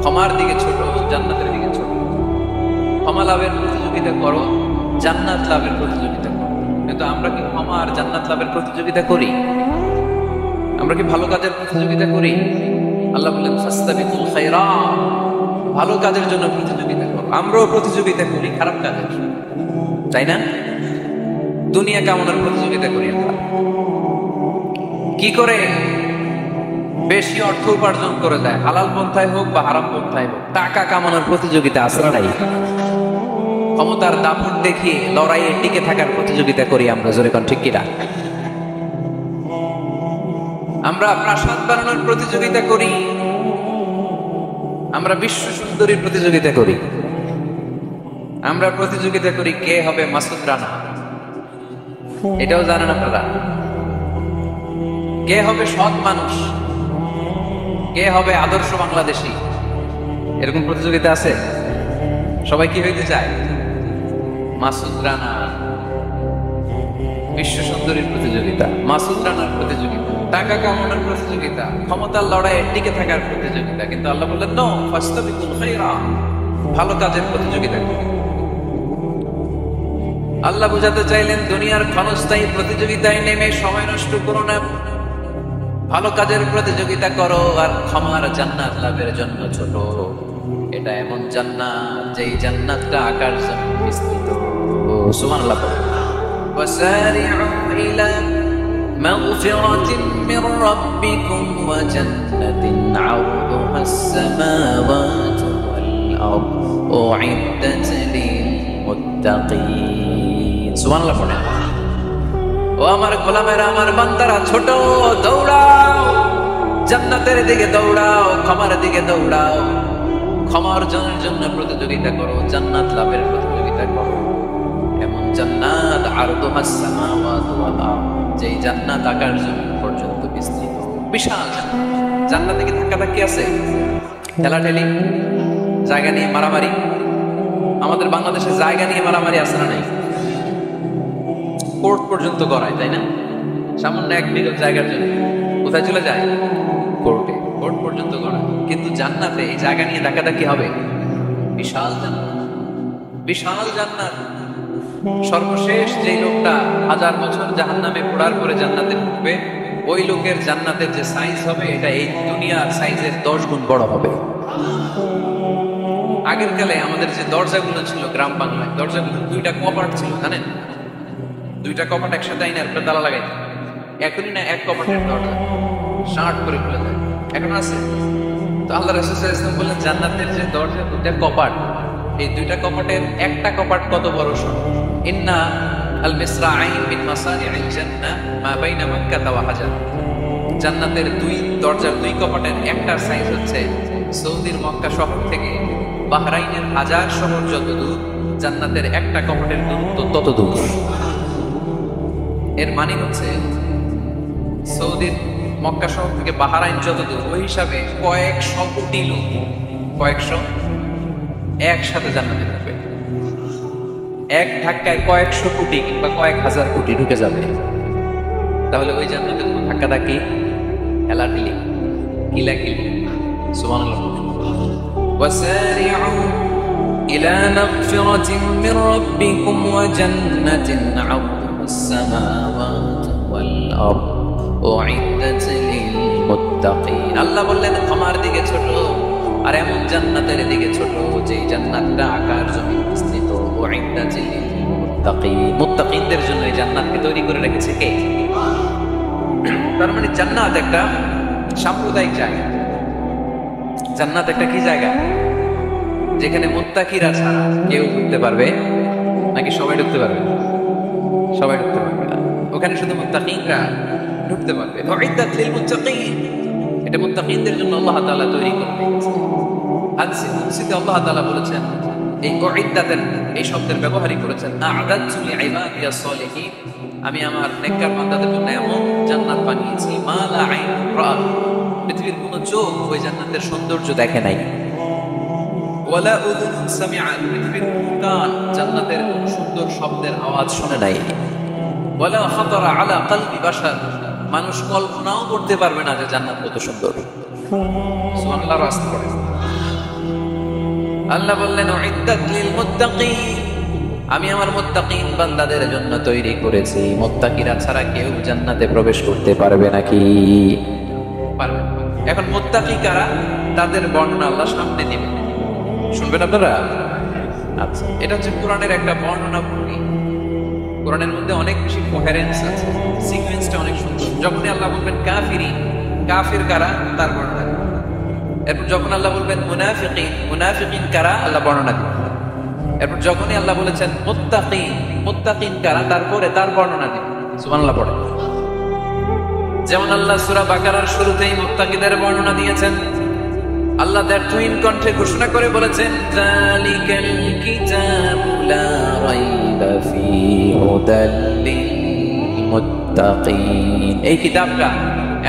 ক্ষমার দিকে ছোট, জান্নাতের দিকে ছোট। ক্ষমা লাভের প্রতিযোগিতা করো, জান্নাত লাভের প্রতিযোগিতা করো। কিন্তু আমরা কি ক্ষমা আর জান্নাত লাভের প্রতিযোগিতা করি? আমরা কি ভালো কাজের প্রতিযোগিতা করি? আল্লাহ বলেন ফাস্তাবিকুল খায়রাত, ভালো কাজের জন্য প্রতিযোগিতা করো। আমরাও প্রতিযোগিতা করি খারাপ কাজের, তাই না? দুনিয়া কামনার প্রতিযোগিতা করি আমরা। কি করে বেশি অর্থ উপার্জন করে দেয়, হালাল পন্থায় হোক বা হারাম পন্থায় হোক, টাকা কামানোর প্রতিযোগিতা আসলে নাই। ক্ষমতার দাপট দেখিয়ে লড়াইয়ে টিকে থাকার প্রতিযোগিতা করি আমরা, জোরে কোন ঠিক কিনা? আমরা প্রাসাদ বানানোর প্রতিযোগিতা করি, আমরা বিশ্ব সুন্দরীর প্রতিযোগিতা করি, আমরা প্রতিযোগিতা করি কে হবে মাসুদ রানা। এটাও জানেন আপনারা? কে হবে সৎ মানুষ, কে হবে আদর্শ বাংলাদেশী, এরকম প্রতিযোগিতা আছে। সবাই কি হইতে চায়? মাসুদ রানা। বিশ্ব সুন্দরীর প্রতিযোগিতা, মাসুদ রানার প্রতিযোগিতা, টাকা কামানোর প্রতিযোগিতা, ক্ষমতার লড়াইয়ে টিকে থাকার প্রতিযোগিতা। কিন্তু আল্লাহ বললেন নো ফাস্তাবিকুল খায়রাত, ভালো কাজের প্রতিযোগিতা করি। আল্লাহ বুঝাতে চাইলেন দুনিয়ার ক্ষণস্থায়ী প্রতিযোগিতায় নেমে সময় নষ্ট করো না, ভালো কাজের প্রতিযোগিতা করো আর ক্ষমার জান্নাত লাভের জন্য ছোট। এটা এমন জান্নাত যেই জান্নাতটা আকাশ জমিন বিস্তৃত। সুবহানাল্লাহ। ওয়াসারি'ু ইলা মাগফিরাতিন মির রাব্বিকুম ওয়া জান্নাতিন 'আরদুহাস সামাওয়াতু ওয়াল আরদু উ'ইদ্দাত লিল মুত্তাকিন। সুবহানাল্লাহ পড়েন। ও আমার গোলামেরা, আমার বান্দারা, ছোট দৌড়াও, জান্নাতের দিকে দৌড়াও, ক্ষমার দিকে দৌড়াও। ক্ষমা অর্জনের জন্য প্রতিযোগিতা করো, জান্নাত লাভের প্রতিযোগিতা করো। এমন জান্নাত আরদুহাস সামাওয়াতু ওয়াল আরদ, যেই জান্নাত আকাশ জমিন পর্যন্ত বিস্তৃত, বিশাল জান্নাত। জান্নাতে কি ধাক্কাধাক্কি আছে? ঠেলাঠেলি, জায়গা নিয়ে মারামারি? আমাদের বাংলাদেশে জায়গা নিয়ে মারামারি আছে না নাই? কোর্ট পর্যন্ত করায়, তাই না? সামান্য 1 বিঘা জায়গার জন্য কোথায় চলে যায়? কোর্টে। কোর্ট পর্যন্ত করায়। কিন্তু জান্নাতে এই জায়গা নিয়ে ধাক্কাধাক্কি হবে? বিশাল জান্নাত, বিশাল জান্নাত। সর্বশেষ যে লোকটা 1000 বছর জাহান্নামে পোড়ার পরে জান্নাতে ঢুকবে, ওই লোকের জান্নাতের যে সাইজ হবে এটা এই দুনিয়ার সাইজের 10 গুণ বড় হবে। আগের কালে আমাদের যে দরজাগুলো ছিল গ্রাম বাংলায়, দরজাগুলো 2টা কপাট ছিল, জানেন? 2টা কপাট একসাথে আইনার উপরে তালা লাগাই। এখনই না এক কপাটের দরজা শার্ট করে খুলে যায়, এখন আছে। তো আল্লাহ রাসূল সাল্লাল্লাহু আলাইহি ওয়াসাল্লাম বললেন জান্নাতের যে দরজা 2টা কপাট, এই 2টা কপাটের একটা কপাট কত বড় শোনো। ইন্না আল মিসরাআইন মিন মাসানি'আল জান্নাহ মা বাইনা মাক্কাহ ওয়া হাজার। জান্নাতের 2 দরজার 2 কপাটের একটার সাইজ হচ্ছে সৌদির মক্কা শহর থেকে বাহরাইনের হাজার শহর যত দূর, জান্নাতের একটা কপাটের দূরত্ব তত দূর। এর মানে হচ্ছে সৌদির মক্কা শহর থেকে বাহরাইন যত দূর, ওই হিসাবে কয়েকশো কোটি লোক, কয়েকশো একসাথে জান্নাতে ঢুকবে। এক ধাক্কায় কয়েকশো কোটি কিংবা কয়েক হাজার কোটি ঢুকে যাবে। তাহলে ওই জান্নাতের ধাক্কাধাক্কি, খেলাঠেলি, কিলাকিলি। সুবহানাল্লাহ। ওয়াসারি'ু ইলা মাগফিরাতিন মির রাব্বিকুম ওয়া জান্নাতিন 'আরদুহাস সামাওয়াতু ওয়াল আরদ উ'ইদ্দাত লিল মুত্তাকিন। আল্লাহ বললেন ক্ষমার দিকে ছোট আর এমন জান্নাতের দিকে ছোট যেই জান্নাতটা আকাশ জমিন বিস্তৃত। উ'ইদ্দাত লিল মুত্তাকিন, মুত্তাকিনদের জন্য এই জান্নাতকে তৈরি করে রেখেছে কে? তার মানে জান্নাত একটা সাম্প্রদায়িক জায়গা। জান্নাত একটা কি জায়গা? যেখানে মুত্তাকিরা ছাড়া কেউ ঢুকতে পারবে নাকি সবাই ঢুকতে পারবে? সবাই ঢুকতে পারবে না, ওখানে শুধু মুত্তাকিনরা ঢুকতে পারবে। উ'ইদ্দাত লিল মুত্তাকিন, এটা মুত্তাকিনদের জন্য আল্লাহ তাআলা তৈরি করে রেখেছে। হাদিসে আল্লাহ তাআলা বলেছেন, এই উ'ইদ্দাতের এই শব্দের ব্যবহারই করেছেন আ'দাতু লিইবাদিয়াস সালিহিন, আমি আমার নেককার বান্দাদের জন্য এমন জান্নাত বানিয়েছি মা লা আইনুন রাআত, পৃথিবীর কোনো চোখ ওই জান্নাতের সৌন্দর্য দেখে নাই। ওয়ালা উযুন সামিআত, পৃথিবীর কোনো কান জান্নাতের কোন সুন্দর শব্দের আওয়াজ শুনে নাই। ওয়ালা খাতারা আলা কলবি বাশার, মানুষ কল্পনাও করতে পারবে না যে জান্নাত কত সুন্দর। সুবহানাল্লাহ, রাস্তা পড়ে আল্লাহ বললেন উইদ্দাত লিল মুত্তাকিন, আমি আমার মুত্তাকিন বান্দাদের জন্য তৈরি করেছি। মুত্তাকিরা ছাড়া কেউ জান্নাতে প্রবেশ করতে পারবে নাকি? পারবে। এখন মুত্তাকি কারা, তাদের বর্ণনা আল্লাহ সামনে দিবেন, শুনবেন আপনারা। আচ্ছা, এটা হচ্ছে কোরআনের একটা বর্ণনা ভূমি। কোরআনের মধ্যে অনেক বেশি কোহেরেন্স আছে, সিকোয়েন্সটা অনেক সুন্দর। যখনই আল্লাহ বলবেন কাফিরি, কাফির কারা, তার বর্ণনা দিবেন। এরপর যখন আল্লাহ বলবেন মুনাফিকিন, মুনাফিকিন কারা, আল্লাহ বর্ণনা দিবেন। এরপর যখনই আল্লাহ বলেছেন মুত্তাকিন, মুত্তাকিন কারা, তারপরে তার বর্ণনা দিবেন। সুবহানাল্লাহ পড়ে। যেমন আল্লাহ সূরা বাকারার শুরুতেই মুত্তাকিদের বর্ণনা দিয়েছেন। আল্লাহ তার টুইন কণ্ঠে ঘোষণা করে বলেছেন যালিকাল কিতাবু লা রাইবা ফীহি হুদাল লিল মুত্তাকিন, এই কিতাবটা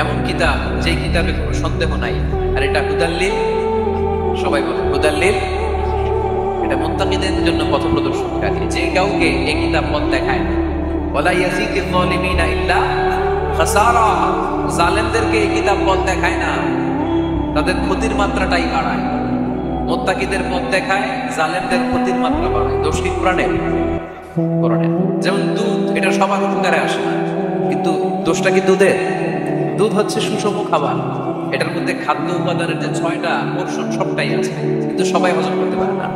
এমন কিতাব যে কিতাবে কোনো সন্দেহ নাই। আর এটা হুদাল লিল, সবাই বলে হুদাল লিল, এটা মুত্তাকিদের জন্য পথ প্রদর্শনকারী। যে কাউকে এই কিতাব পথ দেখায় না। ওয়ালা ইয়াজিদুল যালিমিনা ইল্লা খাসারা, জালেমদেরকে এই কিতাব পথ দেখায় না, তাদের ক্ষতির মাত্রাটাই বাড়ায়। মুত্তাকিদের পথ দেখায়, জালেমদের ক্ষতির মাত্রা বাড়ায়। দোষ কি কোরআনের? কোরআনের। যেমন দুধ, এটা সবার উপকারে আসে না, কিন্তু দোষটা কি দুধের? দুধ হচ্ছে সুষম খাবার, এটার মধ্যে খাদ্য উপাদানের যে 6টা পোর্শন সবটাই আছে, কিন্তু সবাই হজম করতে পারে না।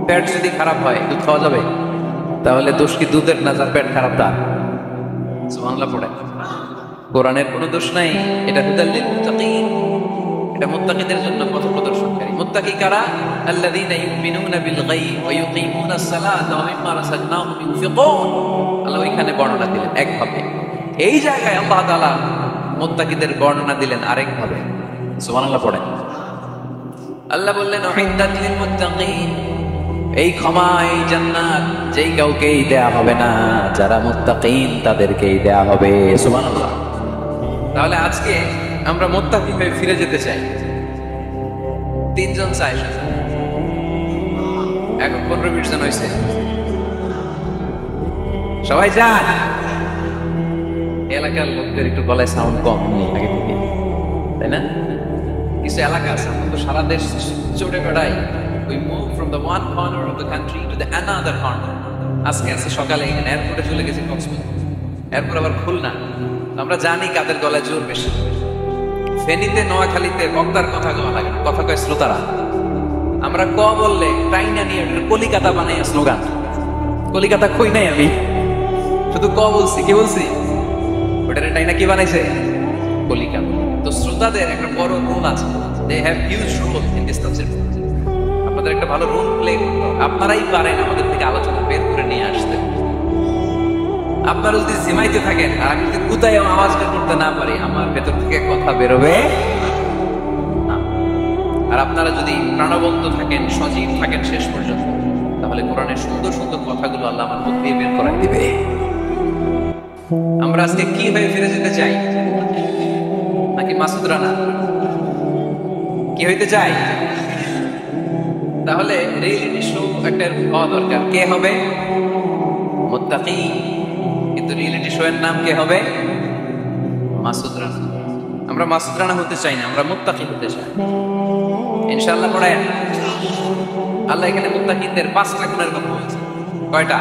পেট যদি খারাপ হয় দুধ খাওয়া যাবে? তাহলে দোষ কি দুধের না যার পেট খারাপ তার? সুবহানাল্লাহ পড়ে। কোরআনের কোনো দোষ নাই, এটা হুদাল লিল মুত্তাকিন, এটা মুত্তাকিদের জন্য পথ প্রদর্শনকারী। মুত্তাকি কারা? আল্লাযীনা ইউমিনুনা বিল গায়ব ওয়া ইউকিমুনাস সালাতা ওয়া মিম্মা রাযাকনাহুম ইউনফিকুন। আল্লাহ ওইখানে বর্ণনা দিলেন একভাবে, এই জায়গায় আল্লাহ তাআলা মুত্তাকিদের বর্ণনা দিলেন আরেকভাবে। সুবহানাল্লাহ পড়ে। আল্লাহ বললেন উইদ্দাত লিল মুত্তাকিন, এই ক্ষমা, এই জান্নাত যেই কাউকেই দেয়া হবে না, যারা মুত্তাকিন তাদেরকেই দেয়া হবে। সুবহানাল্লাহ। তাহলে আজকে আমরা মুত্তাকি হয়ে ফিরে যেতে চাই। 3 জন চাই, এখন 15-20 জন হয়েছে। সবাই যান। এলাকার লোকদের একটু গলায় সাউন্ড কম আগে থেকে, তাই না? কিছু এলাকা আছে আমরা তো সারা দেশ চড়ে বেড়াই। We move from the one corner of the country to the another corner. আজকে আছে সকালে এখানে এয়ারপোর্টে চলে গেছি কক্সবাজার, এরপর আবার খুলনা। আমরা জানি কাদের গলায় জোর বেশি। ফেনীতে, নোয়াখালীতে বক্তার কথা কওয়া লাগে, কথা কয় শ্রোতারা। আমরা ক বললে টাইনা নিয়ে কলিকাতা বানাই স্লোগান। কলিকাতা কই নাই আমি, শুধু ক বলছি। কি বলছি? ওটারে টাইনা কি বানাইছে? কলিকাতা। তো শ্রোতাদের একটা বড় রোল আছে, they have huge role in this subject. আপনাদের একটা ভালো রোল প্লে করতে হবে। আপনারাই পারেন আমাদের থেকে আলোচনা বের করে নিয়ে আসতে। আপনারা যদি জিমাইতে থাকেন আর আমি যদি কোথায় আওয়াজ বের করতে না পারি, আমার ভেতর থেকে কথা বেরোবে না। আর আপনারা যদি প্রাণবন্ত থাকেন, সজীব থাকেন শেষ পর্যন্ত, তাহলে কোরআনের সুন্দর সুন্দর কথাগুলো আল্লাহ আমার মুখ দিয়ে বের করাই দিবে। আমরা আজকে কি হয়ে ফিরে যেতে চাই? নাকি মাসুদ রানা? কি হইতে চাই? তাহলে রিয়েলিটি শো একটা হওয়া দরকার। কে হবে? মুত্তাকি। কিন্তু রিয়েলিটি শো এর নাম কে হবে? মাসুদ রানা। আমরা মাসুদ রানা হতে চাই না, আমরা মুত্তাকি হতে চাই। ইনশাআল্লাহ পড়েন। আল্লাহ এখানে মুত্তাকিদের 5টা গুণের কথা বলছে। কয়টা?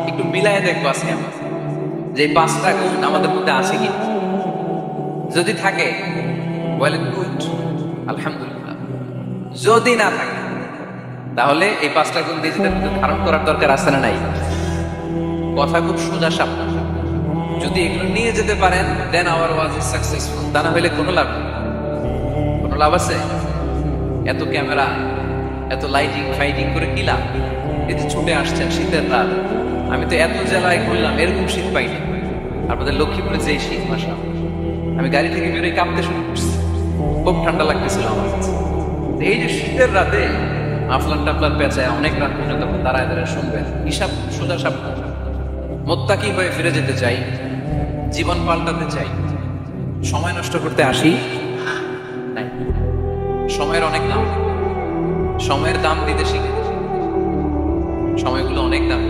একটু মিলায়ে দেখবো আজকে আমরা যে 5টা গুণ আমাদের মধ্যে আছে কি। যদি থাকে ওয়েল এন্ড গুড, আলহামদুলিল্লাহ। যদি না থাকে তাহলে এই 5টা গুণ নিজেদের মধ্যে ধারণ করার দরকার আছে না নাই? কথা খুব সোজা সাপটা। যদি এগুলো নিয়ে যেতে পারেন দেন আওয়ার ওয়াজ ইজ সাকসেসফুল। তা না হলে কোনো লাভ নেই। কোনো লাভ আছে? এত ক্যামেরা, এত লাইটিং ফাইটিং করে কি লাভ? এই যে ছুটে আসছেন শীতের রাত, আমি তো এত জেলায় ঘুরলাম, এরকম শীত পাইনি। আপনাদের লক্ষ্মীপুরে যে শীত, মাসা আমি গাড়ি থেকে বেরোয় কাঁপতে শুরু করছি, খুব ঠান্ডা লাগতেছিল আমার কাছে। এই যে শীতের রাতে আফলান টাফলান পেঁচায় অনেক রাত পর্যন্ত দাঁড়ায় দাঁড়ায় শুনবেন, হিসাব সোজা সাপ। মুত্তাকি হয়ে ফিরে যেতে চাই, জীবন পাল্টাতে চাই, সময় নষ্ট করতে আসি সময়ের অনেক দাম, সময়ের দাম দিতে শিখে, সময়গুলো অনেক দাম।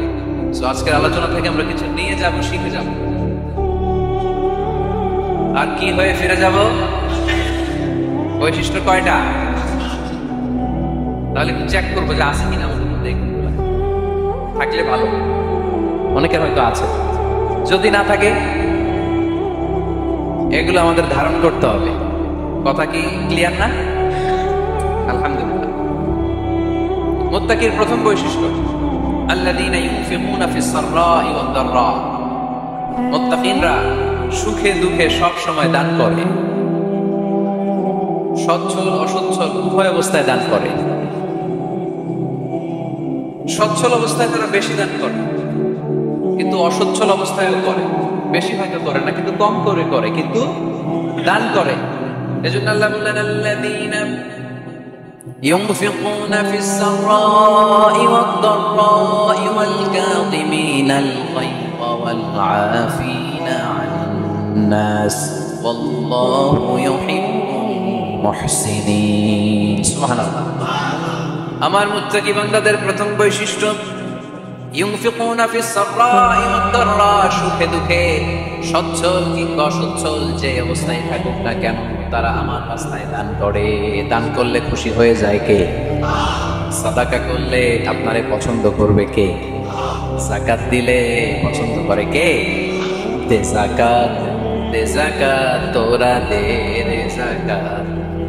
তো আজকের আলোচনা থেকে আমরা কিছু নিয়ে যাব, শিখে যাব, আর কি হয়ে ফিরে যাব। বৈশিষ্ট্য কয়টা? তাহলে একটু চেক করবো যে আছে কিনা, থাকলে ভালো, অনেকের হয়তো আছে। যদি না থাকে, এগুলো আমাদের ধারণ করতে হবে। কথা কি ক্লিয়ার না? আলহামদুলিল্লাহ। মুত্তাকির প্রথম বৈশিষ্ট্য আল্লাযীনা ইউনফিকুনা ফিস সাররাই ওয়াদ দাররা। মুত্তাকিনরা সুখে দুঃখে সব সময় দান করে, সচ্ছল অসচ্ছল উভয় অবস্থায় দান করে। সচ্ছল অবস্থায় তারা বেশি দান করে, কিন্তু অসচ্ছল অবস্থায়ও করে। বেশি হয়তো করে না, কিন্তু কম করে করে, কিন্তু দান করে। এজন্য আল্লাহ বললেন আল্লাযীনা ينفقون في السراء والضراء والكاظمين الغيظ والعافين عن الناس والله يحب المحسنين। সুবহানাল্লাহ। আমার মুত্তাকি বান্দাদের প্রথম বৈশিষ্ট্য ইউনফিকুনা ফিস সাররাই ওয়াদ দাররা, সুখে দুঃখে সচ্ছল কিংবা অসচ্ছল যে অবস্থায় থাকুক না কেন তারা আমার রাস্তায় দান করে। দান করলে খুশি হয়ে যায় কে? সাদাকা করলে আপনারে পছন্দ করবে কে? যাকাত দিলে পছন্দ করে কে? দে যাকাত, দে যাকাত তোরা দে রে যাকাত,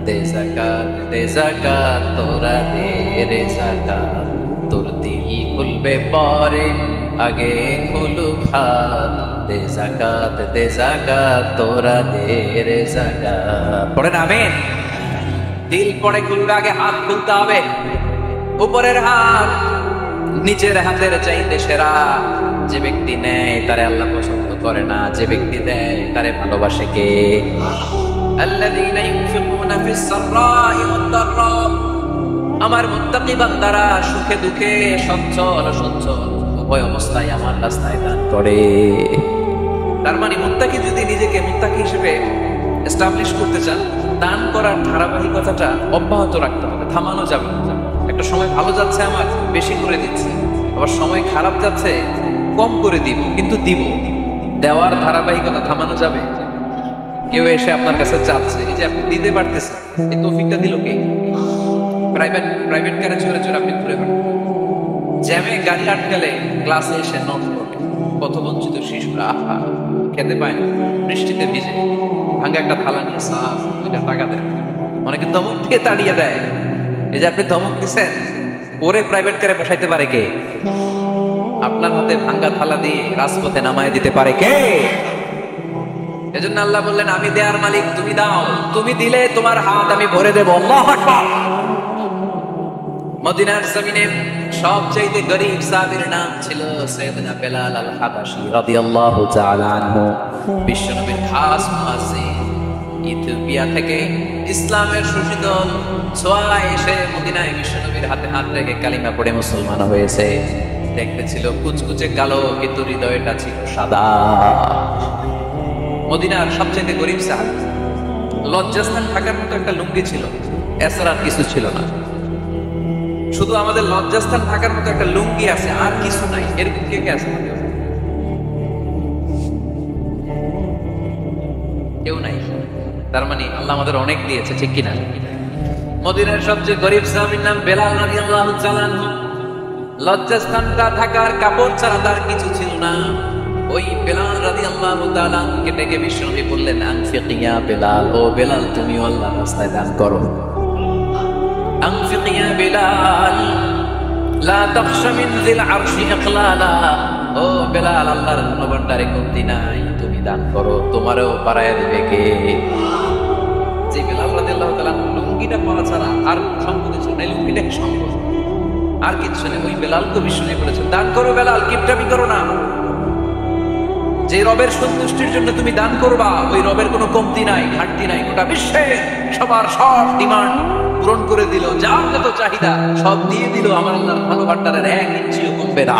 দে যাকাত, দে যাকাত তোরা দে রে যাকাত। তোর দিল খুলবে পরে, আগে খুলুক হাত। দে যাকাত, দে যাকাত তোরা দে রে যাকাত। পড়েন আমিন। দিল পরে খুলবে, আগে হাত খুলতে হবে। উপরের হাত নিচের হাতের চাইতে সেরা। যে ব্যক্তি নেয় তারে আল্লাহ পছন্দ করে না, যে ব্যক্তি দেয় তারে ভালোবাসে কে? আল্লাযীনা ইউনফিকুনা ফিস সাররাই ওয়াদ দাররা। আমার মুত্তাকি বান্দারা সুখে দুঃখে সচ্ছল অসচ্ছল উভয় অবস্থায় আমার রাস্তায় দান করে। তার মানে মুত্তাকি যদি নিজেকে মুত্তাকি হিসেবে এস্টাবলিশ করতে চান, দান করার ধারাবাহিকতাটা অব্যাহত রাখতে হবে, থামানো যাবে না। একটা সময় ভালো যাচ্ছে আমার, বেশি করে দিচ্ছি, আবার সময় খারাপ যাচ্ছে, কম করে দিব, কিন্তু দিব। দেওয়ার ধারাবাহিকতা থামানো যাবে? কেউ এসে আপনার কাছে চাচ্ছে, এই যে আপনি দিতে পারতেছেন, এই তৌফিকটা দিল কে? প্রাইভেট কারে চড়ে চড়ে আপনি ঘুরে বেড়ান, জ্যামে গাড়ি আটকালে ক্লাসে এসে নোট করে, পথবঞ্চিত শিশুরা আহা খেতে পায় না, বৃষ্টিতে ভিজে, ভাঙা একটা থালা নিয়ে সাফ দুইটা টাকা দেয়, অনেকে ধমক দিয়ে তাড়িয়ে দেয়। এই যে আপনি ধমক দিচ্ছেন, ওরে প্রাইভেট কারে বসাইতে পারে কে? আপনার হাতে ভাঙ্গা থালা দিয়ে রাজপথে নামায় দিতে পারে কে? এজন্য আল্লাহ বললেন আমি দেয়ার মালিক, তুমি দাও, তুমি দিলে তোমার হাত আমি ভরে দেব। আল্লাহু আকবার। মদিনার জমিনে সবচেয়ে গরীব সাহাবীর নাম ছিল সাইয়েদনা বেলাল আল হাবাশী রাদিয়াল্লাহু তাআলা আনহু। বিশ্বনবীর খাস মুয়াজ্জিন, ইথিওপিয়া থেকে ইসলামের সুশীতল ছোঁয়া এসে মদিনায় বিশ্বনবীর হাতে হাত রেখে কালিমা পড়ে মুসলমান হয়েছে। দেখতে ছিল কুচকুচে কালো, কিন্তু হৃদয়টা ছিল সাদা। মদিনার সবচেয়ে গরীব সাহাবী, লজ্জাস্থান থাকার মতো একটা লুঙ্গি ছিল, এছাড়া কিছু ছিল না। শুধু আমাদের লজ্জাস্থান থাকার মতো একটা লুঙ্গি আছে, আর কিছু নাই। এরকম কে কে আছে? কেউ নাই। তার মানে আল্লাহ আমাদের অনেক দিয়েছে, ঠিক কিনা? মদিনার সবচেয়ে গরীব সাহাবীর নাম বেলাল রাদিয়াল্লাহু তাআলা আনহু। লজ্জাস্থানটা থাকার কাপড় ছাড়া তার কিছু ছিল না। ওই বেলাল রাদিয়াল্লাহু তাআলা কে ডেকে বিশ্বনবী বললেন আনফিক ইয়া বেলাল, ও বেলাল তুমি আল্লাহর রাস্তায় দান করো। আনফিক ইয়া বেলাল লা তাখশা মিন যিল আরশি ইকলালা। ও বেলাল, আল্লাহর ধনভাণ্ডারে কমতি নাই, তুমি দান করো, তোমারও বাড়ায়া দিবে কে? যে বেলাল রাদিয়াল্লাহু তাআলা লুঙ্গিটা পরা ছাড়া আর সম্পদ ছিল না, লুঙ্গিটা সম্পদ, আর কিছু নেই। ওই বেলাল তো বিশ্বনবী বলেছেন দান করো বেলাল, কিপটামি করো না। যে রবের সন্তুষ্টির জন্য তুমি দান করবা, ওই রবের কোনো কমতি নাই, ঘাটতি নাই। গোটা বিশ্বে সবার সব ডিমান্ড পূরণ করে দিল, যার যত চাহিদা সব দিয়ে দিল, আমার আল্লাহর ভালো ভাণ্ডারের এক ইঞ্চিও কমবে না।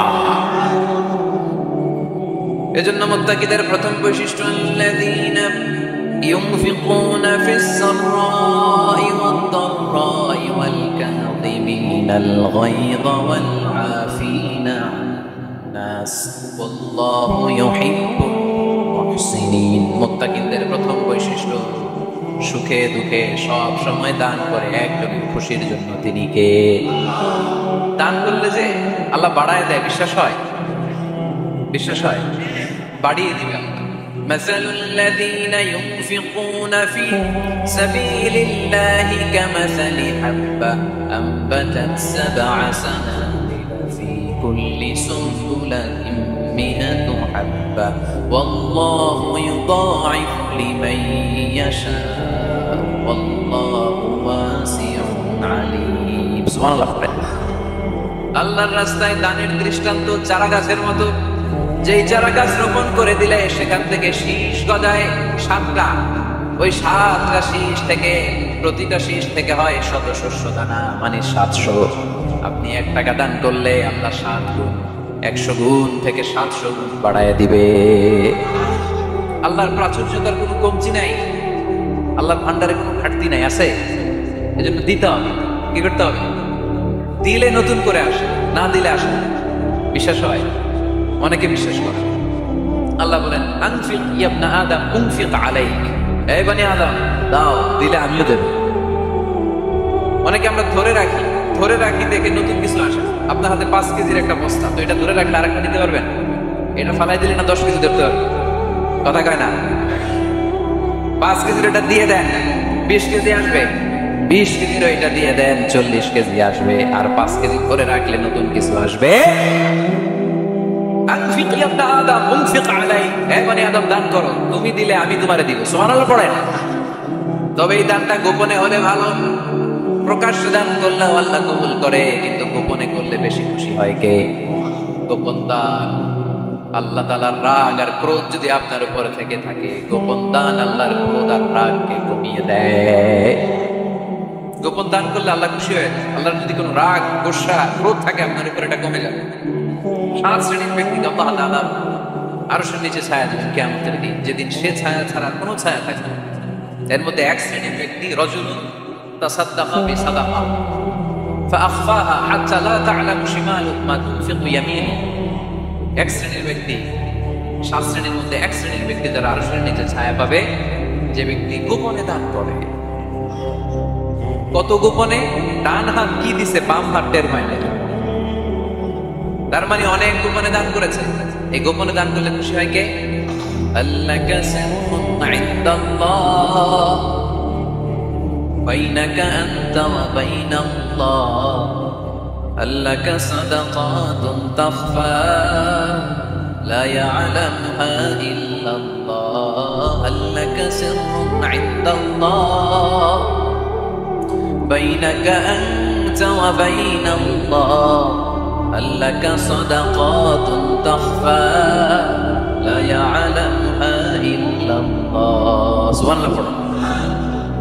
এজন্য মুত্তাকিদের প্রথম বৈশিষ্ট্য আল্লাযীনা ينفقون في السراء والضراء والكاظمين الغيظ والعافين عن الناس والله يحب المحسنين মুত্তাকিনদের প্রথম বৈশিষ্ট্য সুখে দুঃখে সব সময় দান করে একজনের খুশির জন্য। তিনি কে? দান করলে যে আল্লাহ বাড়ায় দেয়, বিশ্বাস হয়? বিশ্বাস হয়? বাড়িয়ে দিবে আল্লাহ। مثل الذين ينفقون في سبيل الله كمثل حبة أنبتت 7 سنابل في كل سنبلة 100 حبة والله يضاعف لمن يشاء والله واسع عليم سبحان الله। আল্লাহর রাস্তায় দানের দৃষ্টান্ত চারা গাছের মতো। যেই চারা গাছ রোপণ করে দিলে সেখান থেকে শীষ গজায় 7টা, ওই 7টা শীষ থেকে প্রতিটা শীষ থেকে হয় 100 শস্য দানা, মানে 700। আপনি 1 টাকা দান করলে আল্লাহ 7 গুণ 100 গুণ থেকে 700 গুণ বাড়ায় দিবে। আল্লাহর প্রাচুর্যতার কোনো কমতি নাই, আল্লাহর ভান্ডারে কোনো ঘাটতি নাই, আছে? এজন্য দিতে হবে। কি করতে হবে? দিলে নতুন করে আসে, না দিলে আসে না। বিশ্বাস হয়? অনেকে বিশ্বাস করে। আল্লাহ বলেন আনফিক ইয়া ইবনা আদম উনফিক আলাইক, এই বনি আদম দাও, দিলে আমিও দেব। অনেকে আমরা ধরে রাখি দেখে নতুন কিছু আসে। আপনার হাতে 5 কেজির একটা বস্তা, তো এটা ধরে রাখলে আরেকটা নিতে পারবেন? এটা ফালাই দিলে না 10 কেজি ধরতে পারবেন? কথা কয় না? 5 কেজির এটা দিয়ে দেন, 20 কেজি আসবে। 20 কেজির এটা দিয়ে দেন, 40 কেজি আসবে। আর 5 কেজি ধরে রাখলে নতুন কিছু আসবে। আনফিক ইয়া ইবনা আদম উনফিক আলাইক, হে বনি আদম দান করো, তুমি দিলে আমি তোমারে দিব। সুবহানাল্লাহ পড়েন। তবে এই দানটা গোপনে হলে ভালো, প্রকাশ্যে দান করলে আল্লাহ কবুল করে, কিন্তু গোপনে করলে বেশি খুশি হয় কে? গোপন দান। আল্লাহ তাআলার রাগ আর ক্রোধ যদি আপনার উপরে থেকে থাকে, গোপন দান আল্লাহর ক্রোধ আর রাগকে কমিয়ে দেয়। গোপন দান করলে আল্লাহ খুশি হয়। আল্লাহর যদি কোনো রাগ, গোসা, ক্রোধ থাকে আপনার উপরে, এটা কমে যাবে। 7 শ্রেণীর ব্যক্তিকে আল্লাহ তাআলা আরশের নিচে ছায়া দেবেন কিয়ামতের দিন, যেদিন সে ছায়া ছাড়া কোনো ছায়া থাকবে না। এর মধ্যে 1 শ্রেণীর ব্যক্তি রাজুলুন তাসাদ্দাকা বিসাদাকা ফাআখফাহা হাত্তা লা তা'লামু শিমালুহু মা তুনফিকু ইয়ামিনুহু। 1 শ্রেণীর ব্যক্তি, 7 শ্রেণীর মধ্যে 1 শ্রেণীর ব্যক্তি যারা আরশের নিচে ছায়া পাবে, যে ব্যক্তি গোপনে দান করে। কত গোপনে? ডান হাত কি দিছে, বাম হাত টের পায় না। তার মানে অনেক গোপনে দান করেছে। এই গোপনে দান করলে খুশি হয় কে? আল্লাকা সিররুন ইনদাল্লাহ বাইনাকা আনতা ওয়া বাইনাল্লাহ আল্লাকা সাদাকাতুন তাখফা লা ইয়ালামুহা ইল্লাল্লাহ আল্লাকা সিররুন ইনদাল্লাহ বাইনাকা আনতা ওয়া বাইনাল্লাহ لك صدقات تخفى لا يعلمها إلا الله سبحان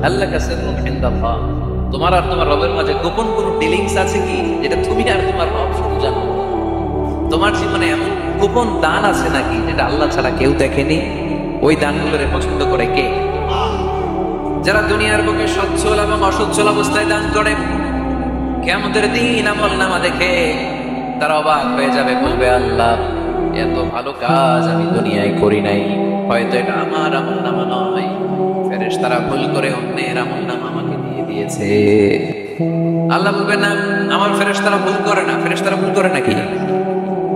الله لك سر عند الله। তোমার আর তোমার রবের মাঝে গোপন কোন ডিলিংস আছে কি, যেটা তুমি আর তোমার রব শুধু জানো? তোমার জীবনে এমন গোপন দান আছে নাকি যেটা আল্লাহ ছাড়া কেউ দেখেনি? ওই দানগুলোরে পছন্দ করে কে? যারা দুনিয়ার বুকে সচ্ছল এবং অসচ্ছল অবস্থায় দান করে, কিয়ামতের দিন আমলনামা দেখে তারা অবাক হয়ে যাবে, বলবে আল্লাহ এত ভালো কাজ আমি দুনিয়ায় করি নাই, হয়তো এটা আমার আমলনামা নয়, ফেরেশতারা ভুল করে অন্যের আমলনামা আমাকে দিয়ে দিয়েছে। আল্লাহ বলবে না, আমার ফেরেশতারা ভুল করে না। ফেরেশতারা ভুল করে নাকি?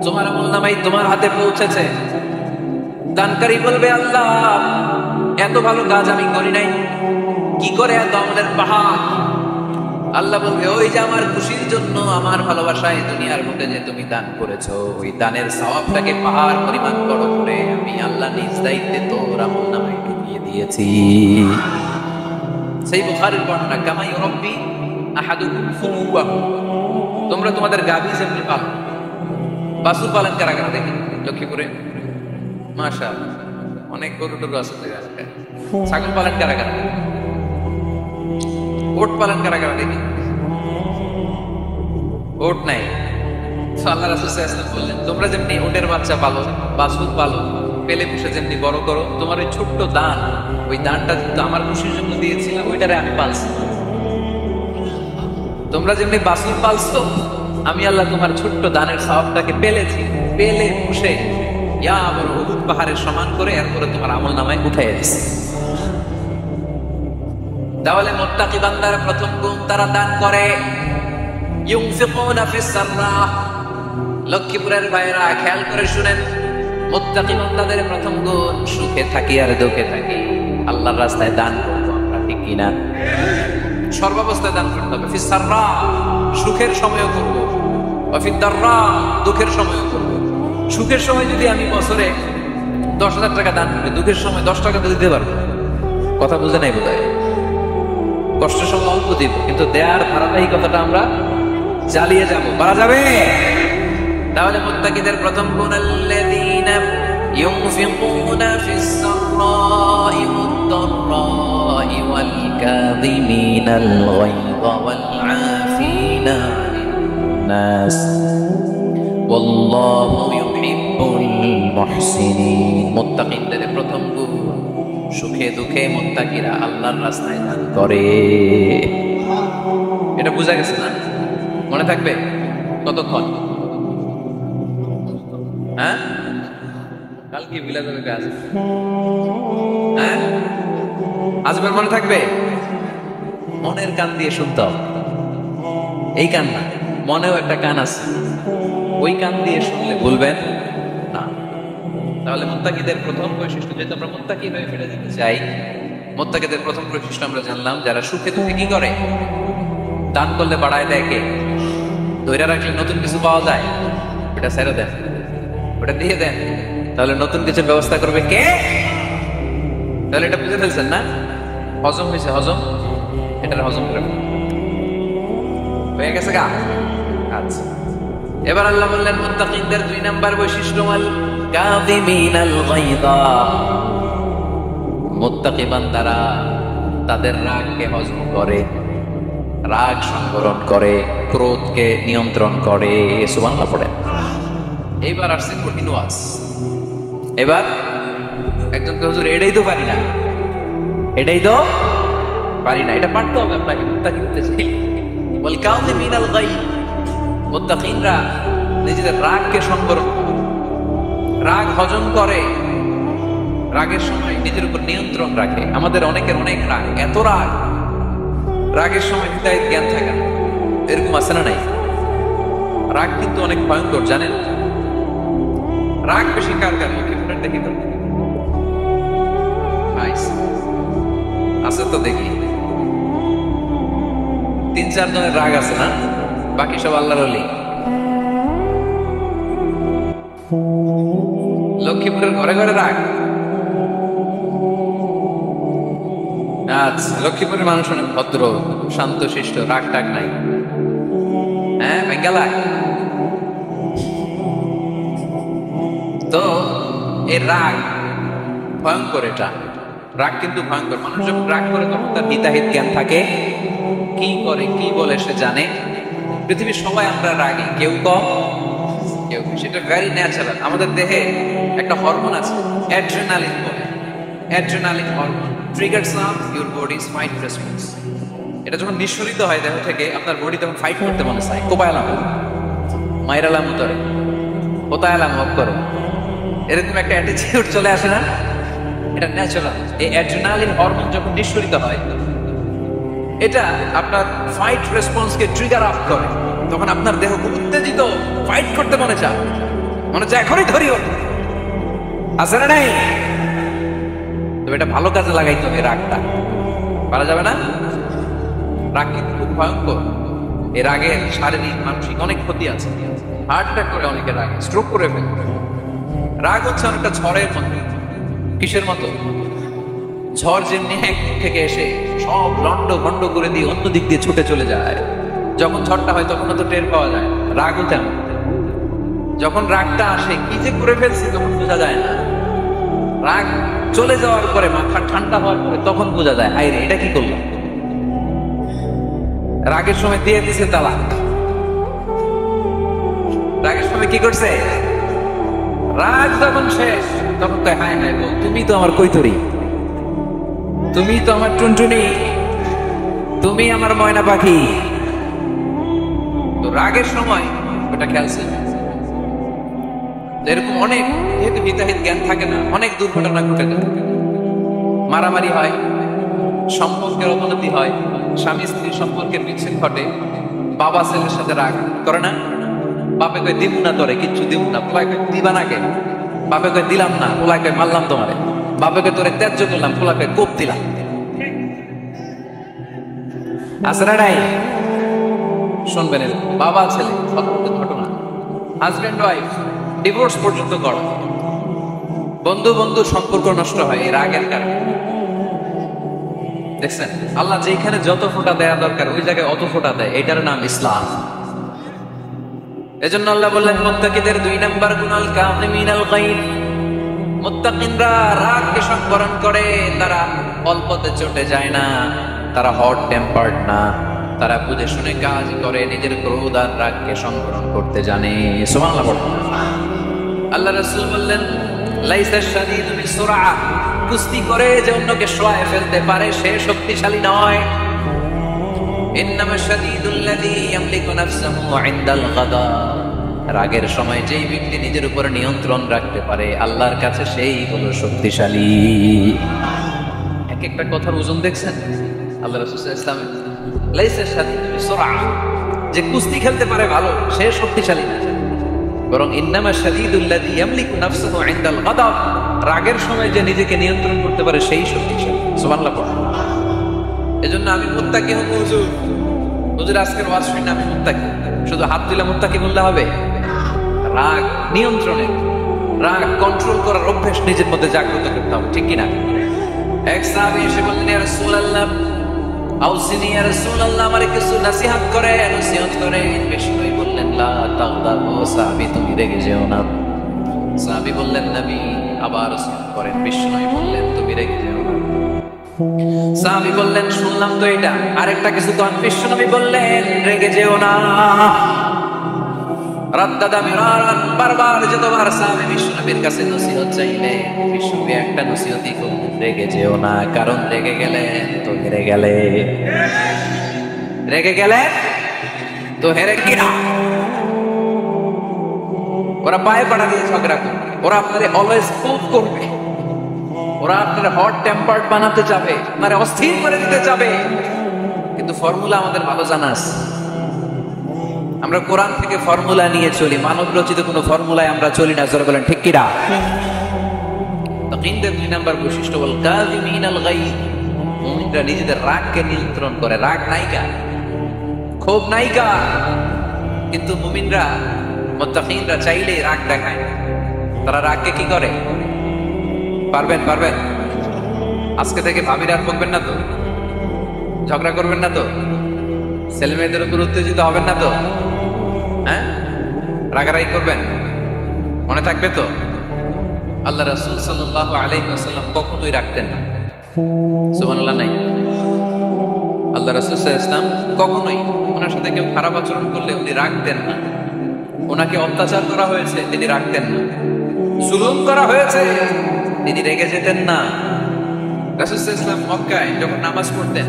তোমার আমলনামাই তোমার হাতে পৌঁছেছে। দানকারী বলবে আল্লাহ এত ভালো কাজ আমি করি নাই, কি করে এত আমলের পাহাড়? আল্লাহ বলবে ওই যে আমার খুশির জন্য, আমার ভালোবাসায় দুনিয়ার মধ্যে যে তুমি দান করেছো, ওই দানের সওয়াবটাকে পাহাড় পরিমাণ বড় করে আমি আল্লাহ নিজ দায়িত্বে তোর আমলনামায় ঢুকিয়ে দিয়েছি। সেই বুখারীর বর্ণনা, কামা ইউরাব্বি আহাদুকুম ফুলুয়াহু, তোমরা তোমাদের গাভী যেমনি পালন, বাছুর পালন কারা কারা দেখি লক্ষ্মীপুরে? মাশাআল্লাহ, অনেক গরু টরু আছে। ছাগল পালন কারা কারা? ওট পালন কারা কারা দেখি? ওট নাই। আল্লাহ রাসূল সাল্লাল্লাহু আলাইহি ওয়াসাল্লাম বললেন তোমরা যেমনি ওটের বাচ্চা পালো, বাছুর পালো, পেলে পুষে যেমনি বড় করো, তোমার ওই ছোট্ট দান, ওই দানটা কিন্তু আমার খুশির জন্য দিয়েছিলাম, ওইটারে আমি পালছি। তোমরা যেমনি বাছুর পালছো, আমি আল্লাহ তোমার ছোট্ট দানের সওয়াবটাকে পেলেছি, পেলে পুষে ইয়া বড় উহুদ পাহাড়ের সমান করে এরপরে তোমার আমল নামায় উঠাই দিছি। তাহলে মুত্তাকি বান্দার প্রথম গুণ, তারা দান করে। ইউনফিকুনা ফিস সাররাহ। লক্ষ্মীপুরের ভাইরা খেয়াল করে শুনেন, মুত্তাকি বান্দাদের প্রথম গুণ, সুখে থাকি আর দুঃখে থাকি আল্লাহর রাস্তায় দান করবো আমরা, ঠিক কিনা? সর্বাবস্থায় দান করতে হবে। ফিস সাররাহ, সুখের সময়ও করবো, ওয়া ফিদ দাররাহ, দুঃখের সময়ও করবো। সুখের সময় যদি আমি বছরে 10,000 টাকা দান করি, দুঃখের সময় 10 টাকা তো দিতে পারবো। কথা বুঝে নাই বোধহয়? কষ্টের সময় অল্প দিব, কিন্তু দেয়ার ধারাবাহিকতাটা আমরা চালিয়ে যাব। পারা যাবে? তাহলে মুত্তাকিদের প্রথম গুণ, আল্লাযীনা ইউনফিকুনা ফিস সাররাই ওয়াদ দাররাই ওয়াল কাযিমিনাল গায়যা ওয়াল আফিনা আনিন নাস ওয়াল্লাহু ইউহিব্বুল মুহসিনিন। মুত্তাকিদের প্রথম গুণ, সুখে দুঃখে মুত্তাকিরা আল্লাহর রাস্তায় দান করে। এটা বোঝা গেছে না? মনে থাকবে কতক্ষণ? হ্যাঁ, কালকে বিলা যাবে কাজ। হ্যাঁ, আজবার মনে থাকবে? মনের কান দিয়ে শুনতে হবে। এই কান না, মনেও একটা কান আছে, ওই কান দিয়ে শুনলে ভুলবেন না। তাহলে মুত্তাকিদের প্রথম বৈশিষ্ট্য, যেহেতু আমরা মুত্তাকি হয়ে ফিরে যেতে চাই, মুত্তাকিদের প্রথম বৈশিষ্ট্য আমরা জানলাম, যারা সুখে দুঃখে কি করে? দান করলে বাড়ায় দেয় কে? ধৈর্য রাখলে নতুন কিছু পাওয়া যায়, ওটা ছেড়ে দেন, ওটা দিয়ে দেন, তাহলে নতুন কিছুর ব্যবস্থা করবে কে? তাহলে এটা বুঝে ফেলছেন না? হজম হয়েছে, হজম, এটার হজম করে হয়ে গেছে গা। আচ্ছা, এবার আল্লাহ বললেন মুত্তাকিদের 2 নাম্বার বৈশিষ্ট্য, আল কাযিমিনাল গায়যা। মুত্তাকি বান্দারা তাদের রাগকে হজম করে, রাগ সংবরণ করে, ক্রোধকে নিয়ন্ত্রণ করে। সুবহানাল্লাহ পড়েন। এইবার আসছে কঠিন ওয়াজ। এবার একজনকে, হুজুর এটাই তো পারি না, এটাই তো পারি না, এটা পারতে হবে আপনাকে। মুত্তাকি হতে চাই, ওয়াল কাযিমিনাল গায়য। মুত্তাকিনরা নিজেদের রাগকে সংবরণ করে, রাগ হজম করে, রাগের সময় নিজের উপর নিয়ন্ত্রণ রাখে। আমাদের অনেকের অনেক রাগ, এত রাগ, রাগের সময় হিদায়াত জ্ঞান থাকে না, এরকম আছে না নাই? রাগ কিন্তু অনেক ভয়ঙ্কর, জানেন? রাগ বেশি কার কার? লক্ষ্মীপুরের দেখি তো আছে তো, দেখি 3-4 জনের রাগ আছে না? বাকি সব আল্লাহর ওলি। লক্ষ্মীপুরের ঘরে ঘরে রাগ। আচ্ছা, লক্ষ্মীপুরের মানুষ অনেক ভদ্র, শান্ত শিষ্ট, রাগ টাগ নাই। হ্যাঁ, বেঙ্গালা। তো এই রাগ ভয়ঙ্কর, এটা রাগ কিন্তু ভয়ঙ্কর। মানুষ যখন রাগ করে তখন তার হিতাহিত জ্ঞান থাকে, কি করে কি বলে সে জানে। পৃথিবীর সবাই আমরা রাগী, কেউ কম কেউ, সেটা ভেরি ন্যাচারাল। আমাদের দেহে একটা হরমোন আছে, অ্যাড্রেনালিন বলে। Adrenaline hormone triggers up your bodies fight response. এটা যখন নিঃসরিত হয় দেহ থেকে, আপনার বডি তখন ফাইট করতে মনে চায়। কোপায়ালাম, মাইরালাম উতরে, কোতায়ালাম হক করে, এরকম একটা অ্যাটিটিউড চলে আসে না? এটা ন্যাচারাল। এই অ্যাড্রেনালিন হরমোন যখন নিঃসরিত হয়, এটা আপনার ফাইট রেসপন্সকে ট্রিগার আপ করে। তখন আপনার দেহ খুব উত্তেজিত, ফাইট করতে মনে চায়, এখনই ধরিও। আছে না নাই? তো এটা ভালো কাজে লাগাইতে হবে। রাগটা পারা যাবে না। রাগ কিন্তু খুব ভয়ঙ্কর। এই রাগের শারীরিক মানসিক অনেক ক্ষতি আছে। হার্ট অ্যাটাক করে অনেকে, রাগ স্ট্রোক করে ফেলে। রাগ হচ্ছে অনেকটা ঝড়ের মতো। কিসের মতো? ঝড় যেমনি একদিক থেকে এসে সব লন্ড ভন্ড করে দিয়ে অন্য দিক দিয়ে ছুটে চলে যায়, যখন ঝড়টা হয় তখন তো টের পাওয়া যায়। রাগও তেমন, যখন রাগটা আসে কি যে করে ফেলছি তখন বোঝা যায় না। রাগ চলে যাওয়ার পরে, মাথা ঠান্ডা হওয়ার পরে তখন বোঝা যায়, হায় রে, এটা কি করলাম। রাগের সময় দিয়ে দিছে তালাক। রাগের সময় কি করছে? রাগ যখন শেষ, তখন কয় হায় হায় বউ, তুমি তো আমার কৈতরি, তুমি তো আমার টুনটুনি, তুমি আমার ময়না পাখি। তো রাগের সময় ওটা খেলছে। এরকম অনেক, যেহেতু হিতাহিত জ্ঞান থাকে না, অনেক দুর্ঘটনা ঘটে যায়। মারামারি হয়, সম্পর্কের অবনতি হয়, স্বামী স্ত্রীর সম্পর্কের বিচ্ছেদ ঘটে, বাবা ছেলের সাথে রাগ করে না, বাপে কয় দিব না তোরে, কিচ্ছু দিব না, পোলায় কয় দিবা না কে, বাপে কয় দিলাম না, পোলায় কয় মারলাম তোমারে, বাপে কয় তোরে ত্যায্য করলাম, পোলায় কয় কোপ দিলাম। আসরা নাই শুনবেন, বাবা ছেলে ঘটনা, হাজবেন্ড ওয়াইফ ডিভোর্স পর্যন্ত করে, বন্ধু বন্ধু সম্পর্ক নষ্ট হয় এই রাগের কারণে। দেখছেন, আল্লাহ যেখানে যত ফোঁটা দেয়া দরকার ওই জায়গায় অত ফোঁটা দেয়, এটার নাম ইসলাম। এজন্য আল্লাহ বললেন মুত্তাকিদের 2 নাম্বার গুণ আল কাযিমিনাল গায়ব। মুত্তাকিনরা রাগকে সংবরণ করে, তারা অল্পতে চটে যায় না, তারা হট টেম্পার্ড না, তারা বুঝে শুনে কাজ করে, নিজের ক্রোধ আর রাগকে সংবরণ করতে জানে। সুবহানাল্লাহ বলেন। আল্লাহ রাসূল বললেন লাইসা শাদীদু বিসুরআ, কুস্তি করে যে অন্যকে শোয়ায় ফেলতে পারে সে শক্তিশালী নয়। ইন্নামা শাদীদুল্লাযী ইয়ামলিকু নাফসাহু ইনদাল গাদা, রাগের সময় যেই ব্যক্তি নিজের উপর নিয়ন্ত্রণ রাখতে পারে আল্লাহর কাছে সেই হলো শক্তিশালী। এক একটা কথার ওজন দেখছেন আল্লাহ রাসূল সাল্লাল্লাহু আলাইহি ওয়াসাল্লাম, লাইসা শাদীদু বিসুরআ, যে কুস্তি খেলতে পারে ভালো সে শক্তিশালী না, বরং ইন্নামা শাদীদুল্লাযী ইয়ামলিকু নাফসাহু ইনদাল গাদাব, রাগের সময় যে নিজেকে নিয়ন্ত্রণ করতে পারে সেই শক্তিশালী। সুবহানাল্লাহ। এজন্য আমি মুত্তাকি হব। হুজুর, হুজুর আজকের ওয়াজ শুনে আমি মুত্তাকি, শুধু হাত তুলে মুত্তাকি বললে হবে? রাগ নিয়ন্ত্রণে, রাগ কন্ট্রোল করার অভ্যাস নিজের মধ্যে জাগ্রত করতে হবে, ঠিক কিনা? এক সাহাবী এসে বললেন, ইয়া রাসূলুল্লাহ আউসিনি, ইয়া রাসূলুল্লাহ আমারে কিছু নসিহত করে, নসিহত করে। বিষ্ণু বললেন লা তাগদাবু, সাহাবী তুমি রেগে যেও না। সাহাবী বললেন নবী আবার নসিহত করেন। বিষ্ণু বললেন তুমি রেগে যেও না। সাহাবী বললেন শুনলাম তো এটা, আরেকটা কিছু তো। বিষ্ণু বললেন রেগে যেও না। রাদ্দাদা মিরারান, বারবার যতবার সাহাবী বিষ্ণুর কাছে নসিহত চাইলে বিষ্ণু একটা নসিহতই করলেন, রেগে যেও না, কারণ রেগে গেলে তো হেরে গেলে, রেগে গেলে তো হেরে গেলা। ওরা পায়ে পাড়া দিয়ে ঝগড়া করবে, ওরা আপনারে অলওয়েজ প্রুভ করবে, ওরা আপনার হট টেম্পার্ড বানাতে যাবে, আপনারে অস্থির করে দিতে যাবে। কিন্তু ফর্মুলা আমাদের ভালো জানা আছে। আমরা কোরআন থেকে ফর্মুলা নিয়ে চলি, মানব রচিত কোনো ফর্মুলায় আমরা চলি না। জোরে বলেন ঠিক কিনা? তাকিনদের 2 নাম্বার বৈশিষ্ট্য বল কাযিমিনাল গায়ব, মুমিনরা নিজেদের রাগকে নিয়ন্ত্রণ করে। রাগ নাইকা, ক্ষোভ নাইকা, কিন্তু মুমিনরা মুত্তাকিনরা চাইলেই রাগ দেখায় না। তারা রাগকে কি করে? পারবেন পারবেন আজকে থেকে ভাবির আর বকবেন না তো, ঝগড়া করবেন না তো, ছেলে মেয়েদের উপর উত্তেজিত হবেন না তো, হ্যাঁ রাগারাগি করবেন, মনে থাকবে তো? আল্লাহ রাসূল সাল্লাল্লাহু আলাইহি ওয়াসাল্লাম কখনোই রাখতেন না। সুবহানাল্লাহ নাই? আল্লাহ রাসূল সাল্লাল্লাহু আলাইহি ওয়াসাল্লাম কখনোই, ওনার সাথে কেউ খারাপ আচরণ করলে উনি রাখতেন না। ওনাকে অত্যাচার করা হয়েছে তিনি রাখতেন না, জুলুম করা হয়েছে তিনি রেগে যেতেন না। রাসূল সাল্লাল্লাহু আলাইহি ওয়াসাল্লাম মক্কায় যখন নামাজ পড়তেন,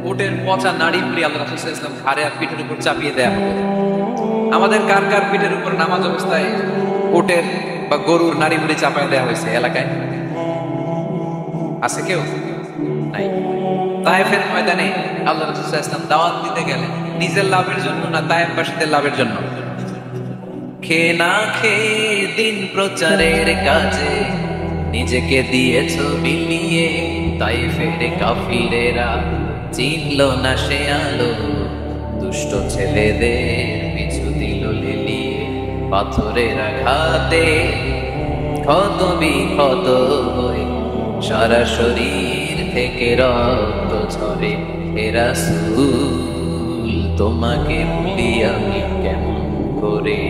উটের পচা নাড়ি পুড়ি আল্লাহ রাসূল সাল্লাল্লাহু আলাইহি ওয়াসাল্লাম ঘাড়ে আর পিঠের উপর চাপিয়ে দেয়া হতো। আমাদের কার কার পিঠের উপর নামাজ অবস্থায় উটের বা গরুর নাড়ি পুড়ি চাপিয়ে দেওয়া হয়েছে এলাকায়? আছে কেউ? নাই। তায়েফের ময়দানে আল্লাহ রাসূল সাল্লাল্লাহু আলাইহি ওয়াসাল্লাম দাওয়াত দিতে গেলেন, নিজের লাভের জন্য না, তায়েফবাসীদের লাভের জন্য। খেয়ে না খেয়ে দিন প্রচারের কাজে নিজেকে দিয়েছ বিলিয়ে, তায়েফের কাফিরেরা চিনল না সে আলো, দুষ্ট ছেলেদের পিছু দিল লিলিয়ে, পাথরের আঘাতে ক্ষত বিক্ষত হয়ে সারা শরীর থেকে রক্ত ঝরে। হে রাসূল তোমাকে ভুলি আমি কেমন করে,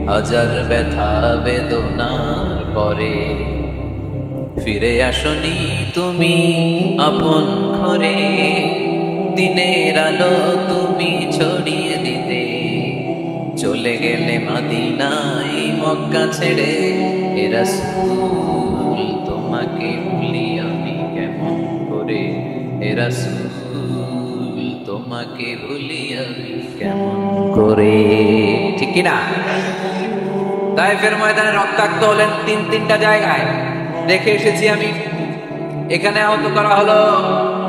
হাজার ব্যথা বেদনার পরে ফিরে আসনি তুমি আপন ঘরে, দিনের আলো তুমি ছড়িয়ে দিতে, চলে গেলে মদিনায় মক্কা ছেড়ে। হে রাসূল তোমাকে ভুলি আমি কেমন করে, হে রাসূল তোমাকে ভুলি আমি কেমন করে, ঠিক কি না? তায়েফের ময়দানে রক্তাক্ত হলেন তিনটা জায়গায়, দেখে এসেছি আমি। এখানে আহত করা হলো,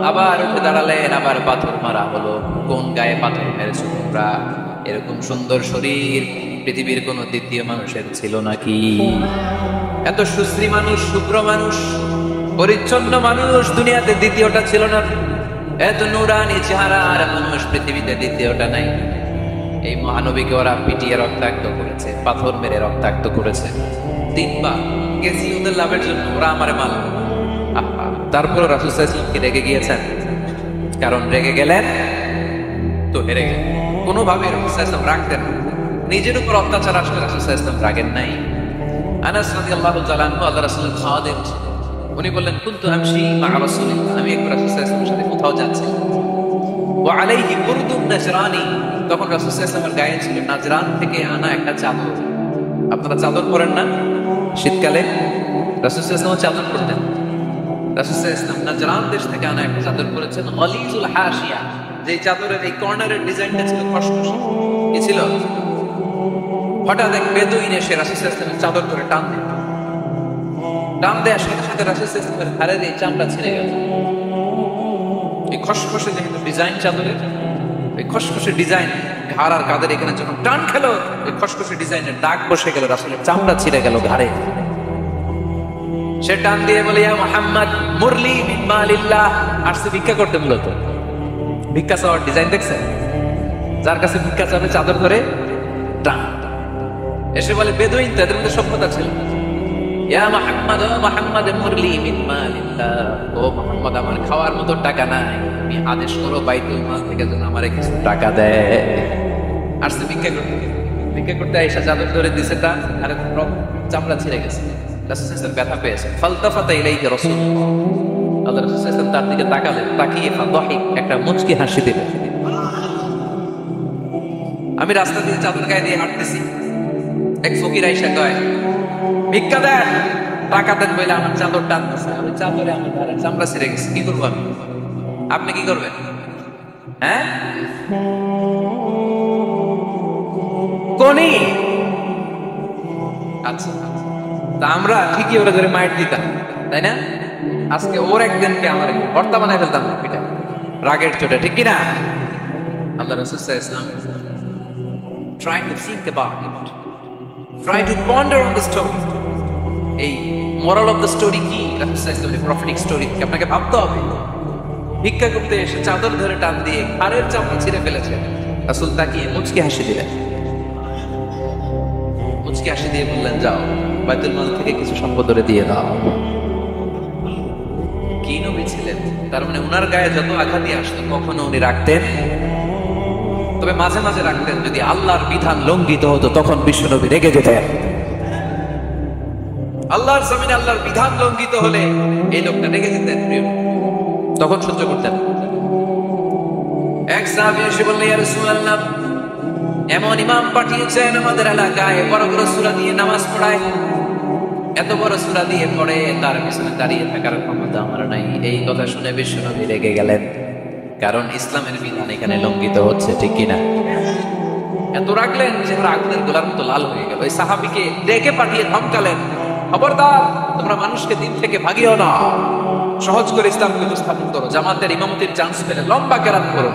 আবার উঠে দাঁড়ালেন, আবার পাথর মারা হলো। কোন গায়ে পাথর মেরেছ তোমরা? এরকম সুন্দর শরীর পৃথিবীর কোন দ্বিতীয় মানুষের ছিল নাকি? এত সুশ্রী মানুষ, শুভ্র মানুষ, পরিচ্ছন্ন মানুষ দুনিয়াতে দ্বিতীয়টা ছিল না। এত নুরানি চেহারার মানুষ পৃথিবীতে দ্বিতীয়টা নাই। এই মহানবীকে ওরা পিটিয়ে রক্তাক্ত করেছে, পাথর মেরে রক্তাক্ত করেছে। 3 বার গেছি ওদের লাভের জন্য, ওরা আমারে মারল। তারপর রাসূল সাল্লাল্লাহু আলাইহি ওয়াসাল্লাম কি রেগে গিয়েছেন? কারণ রেগে গেলেন তো হেরে গেলেন। কোনোভাবে রাসূল সাল্লাল্লাহু আলাইহি ওয়াসাল্লাম রাখতেন না। নিজের উপর অত্যাচার আসলে রাসূল সাল্লাল্লাহু আলাইহি ওয়াসাল্লাম রাগেন নাই। আনাস রাদিয়াল্লাহু তাআলা আনহু আল্লাহ রাসূলের খাদিম, উনি বললেন কুনতু আমশি মা রাসূলিল্লাহ, আমি একবার রাসূল সাল্লাল্লাহু আলাইহি ওয়াসাল্লামের সাথে কোথাও যাচ্ছি। ওয়া আলাইহি বুরদুন নাজরানি, তখন রাসূল সাল্লাল্লাহু আলাইহি ওয়াসাল্লামের গায়ে ছিল নাজরান থেকে আনা একটা চাদর। আপনারা চাদর পরেন না শীতকালে? রাসূল সাল্লাল্লাহু আলাইহি ওয়াসাল্লাম চাদর পরতেন। রাসূল সাল্লাল্লাহু আলাইহি ওয়াসাল্লাম নাজরান দেশ থেকে আনা একটা চাদর পরেছেন, গলিজুল হাশিয়া, যে চাদরের এই কর্নারের ডিজাইনটা ছিল খসখসে। কি ছিল? হঠাৎ এক বেদুইন এসে রাসূল সাল্লাল্লাহু আলাইহি ওয়াসাল্লামের চাদর ধরে টান দেয়। টান দেওয়ার সাথে সাথে রাসূল সাল্লাল্লাহু আলাইহি ওয়াসাল্লামের ঘাড়ের এই চামড়া ছিঁড়ে গেল। এই খসখসে যেহেতু ডিজাইন চাদরের, এই খসখসে ডিজাইন ঘাড় আর কাঁধের এখানে যখন টান খেলো, এই খসখসে ডিজাইনের দাগ বসে গেল, রাসূলের চামড়া ছিঁড়ে গেল ঘাড়ে। সে টান দিয়ে বলে, ইয়া মুহাম্মদ মুরলি মিন মালিল্লাহ, আসছে ভিক্ষা করতে। মূলত ভিক্ষা চাওয়ার ডিজাইন দেখছেন? যার কাছে ভিক্ষা চাবে চাদর ধরে টান। এসে বলে বেদুইন, তাদের মধ্যে সভ্যতা ছিল। ইয়া মুহাম্মদ, ও মুহাম্মদ মুরলি মিন মালিল্লাহ, ও মুহাম্মদ আমার খাওয়ার মতো টাকা নাই, তুমি আদেশ করো বাইতুল মাল থেকে যেন আমারে কিছু টাকা দেয়। আসছে ভিক্ষা করতে। ভিক্ষা করতে আয়েশা চাদর ধরে দিছে, তা আরে চামড়া ছিঁড়ে গেছে। রাসূল সাল্লাল্লাহু আলাইহি ওয়াসাল্লাম ব্যথা পেয়েছেন। ফালতাফাতা ইলাইহি রাসূলুল্লাহ, আল্লাহ রাসূল সাল্লাল্লাহু আলাইহি ওয়াসাল্লাম তার দিকে তাকালেন, তাকিয়ে ফাদাহিক, একটা মুচকি হাসি দিলেন। আমি রাস্তা দিয়ে চাদর গায়ে দিয়ে হাঁটতেছি, এক ফকির আয়েশা কয়, ভিক্ষা দেন, টাকা দেন বলে আমার চাদর টানতেছে। আমি চাদরে আমার ঘাড়ের চামড়া ছিঁড়ে গেছে, কি করবো আমি? আপনি কি করবেন? হ্যাঁ, কোনি? আচ্ছা, তা আমরা ঠিকই ওরা ধরে মাইট দিতাম, তাই না? আজকে ওর একদিনকে আমার ভর্তা বানাই ফেলতাম পিঠা, রাগের চোটে, ঠিক কিনা? আল্লাহ রাসূল সাল্লাল্লাহু আলাইহি ওয়াসাল্লাম trying to think about it, try to ponder on the story. এই moral of the story কি? রাসূল সাল্লাল্লাহু আলাইহি ওয়াসাল্লাম prophetic story কি আপনাকে ভাবতে হবে। ভিক্ষা করতে এসে চাদর ধরে টান দিয়ে ঘাড়ের চামড়া ছিঁড়ে ফেলেছে। রাসূল তাকিয়ে মুচকি হাসি দিলেন। মুচকি হাসি দিয়ে বললেন, যাও বাইতুল মাল থেকে কিছু সম্পদ ধরে দিয়ে দাও। কি নবী ছিলেন! তার মানে উনার গায়ে যত আঘাতই আসতো কখনো উনি রাখতেন, তবে মাঝে মাঝে রাখতেন। যদি আল্লাহর বিধান লঙ্ঘিত হতো তখন বিশ্বনবী রেগে যেতেন। আল্লাহর জমিনে আল্লাহর বিধান লঙ্ঘিত হলে এই লোকটা রেগে যেতেন, তখন সহ্য করতেন। এক সাহাবী এসে বললেন, ইয়া রাসূলুল্লাহ, এমন ইমাম পাঠিয়েছেন আমাদের এলাকায়, বড় বড় সূরা দিয়ে নামাজ পড়ায়, এত বড় সূরা দিয়ে পড়ে, তার পিছনে দাঁড়িয়ে থাকার ক্ষমতা আমার নাই। এই কথা শুনে বিশ্বনবী রেগে গেলেন, কারণ ইসলামের বিধান এখানে লঙ্ঘিত হচ্ছে, ঠিক কিনা? এত রাখলেন যে আগুনের গোলার মতো লাল হয়ে গেল। এই সাহাবীকে ডেকে পাঠিয়ে ধমকালেন, খবরদার, তোমরা মানুষকে দিন থেকে ভাগিও না, সহজ করে ইসলামকে উপস্থাপন করো, জামাতের ইমামতির চান্স পেলে লম্বা কেরাত করো,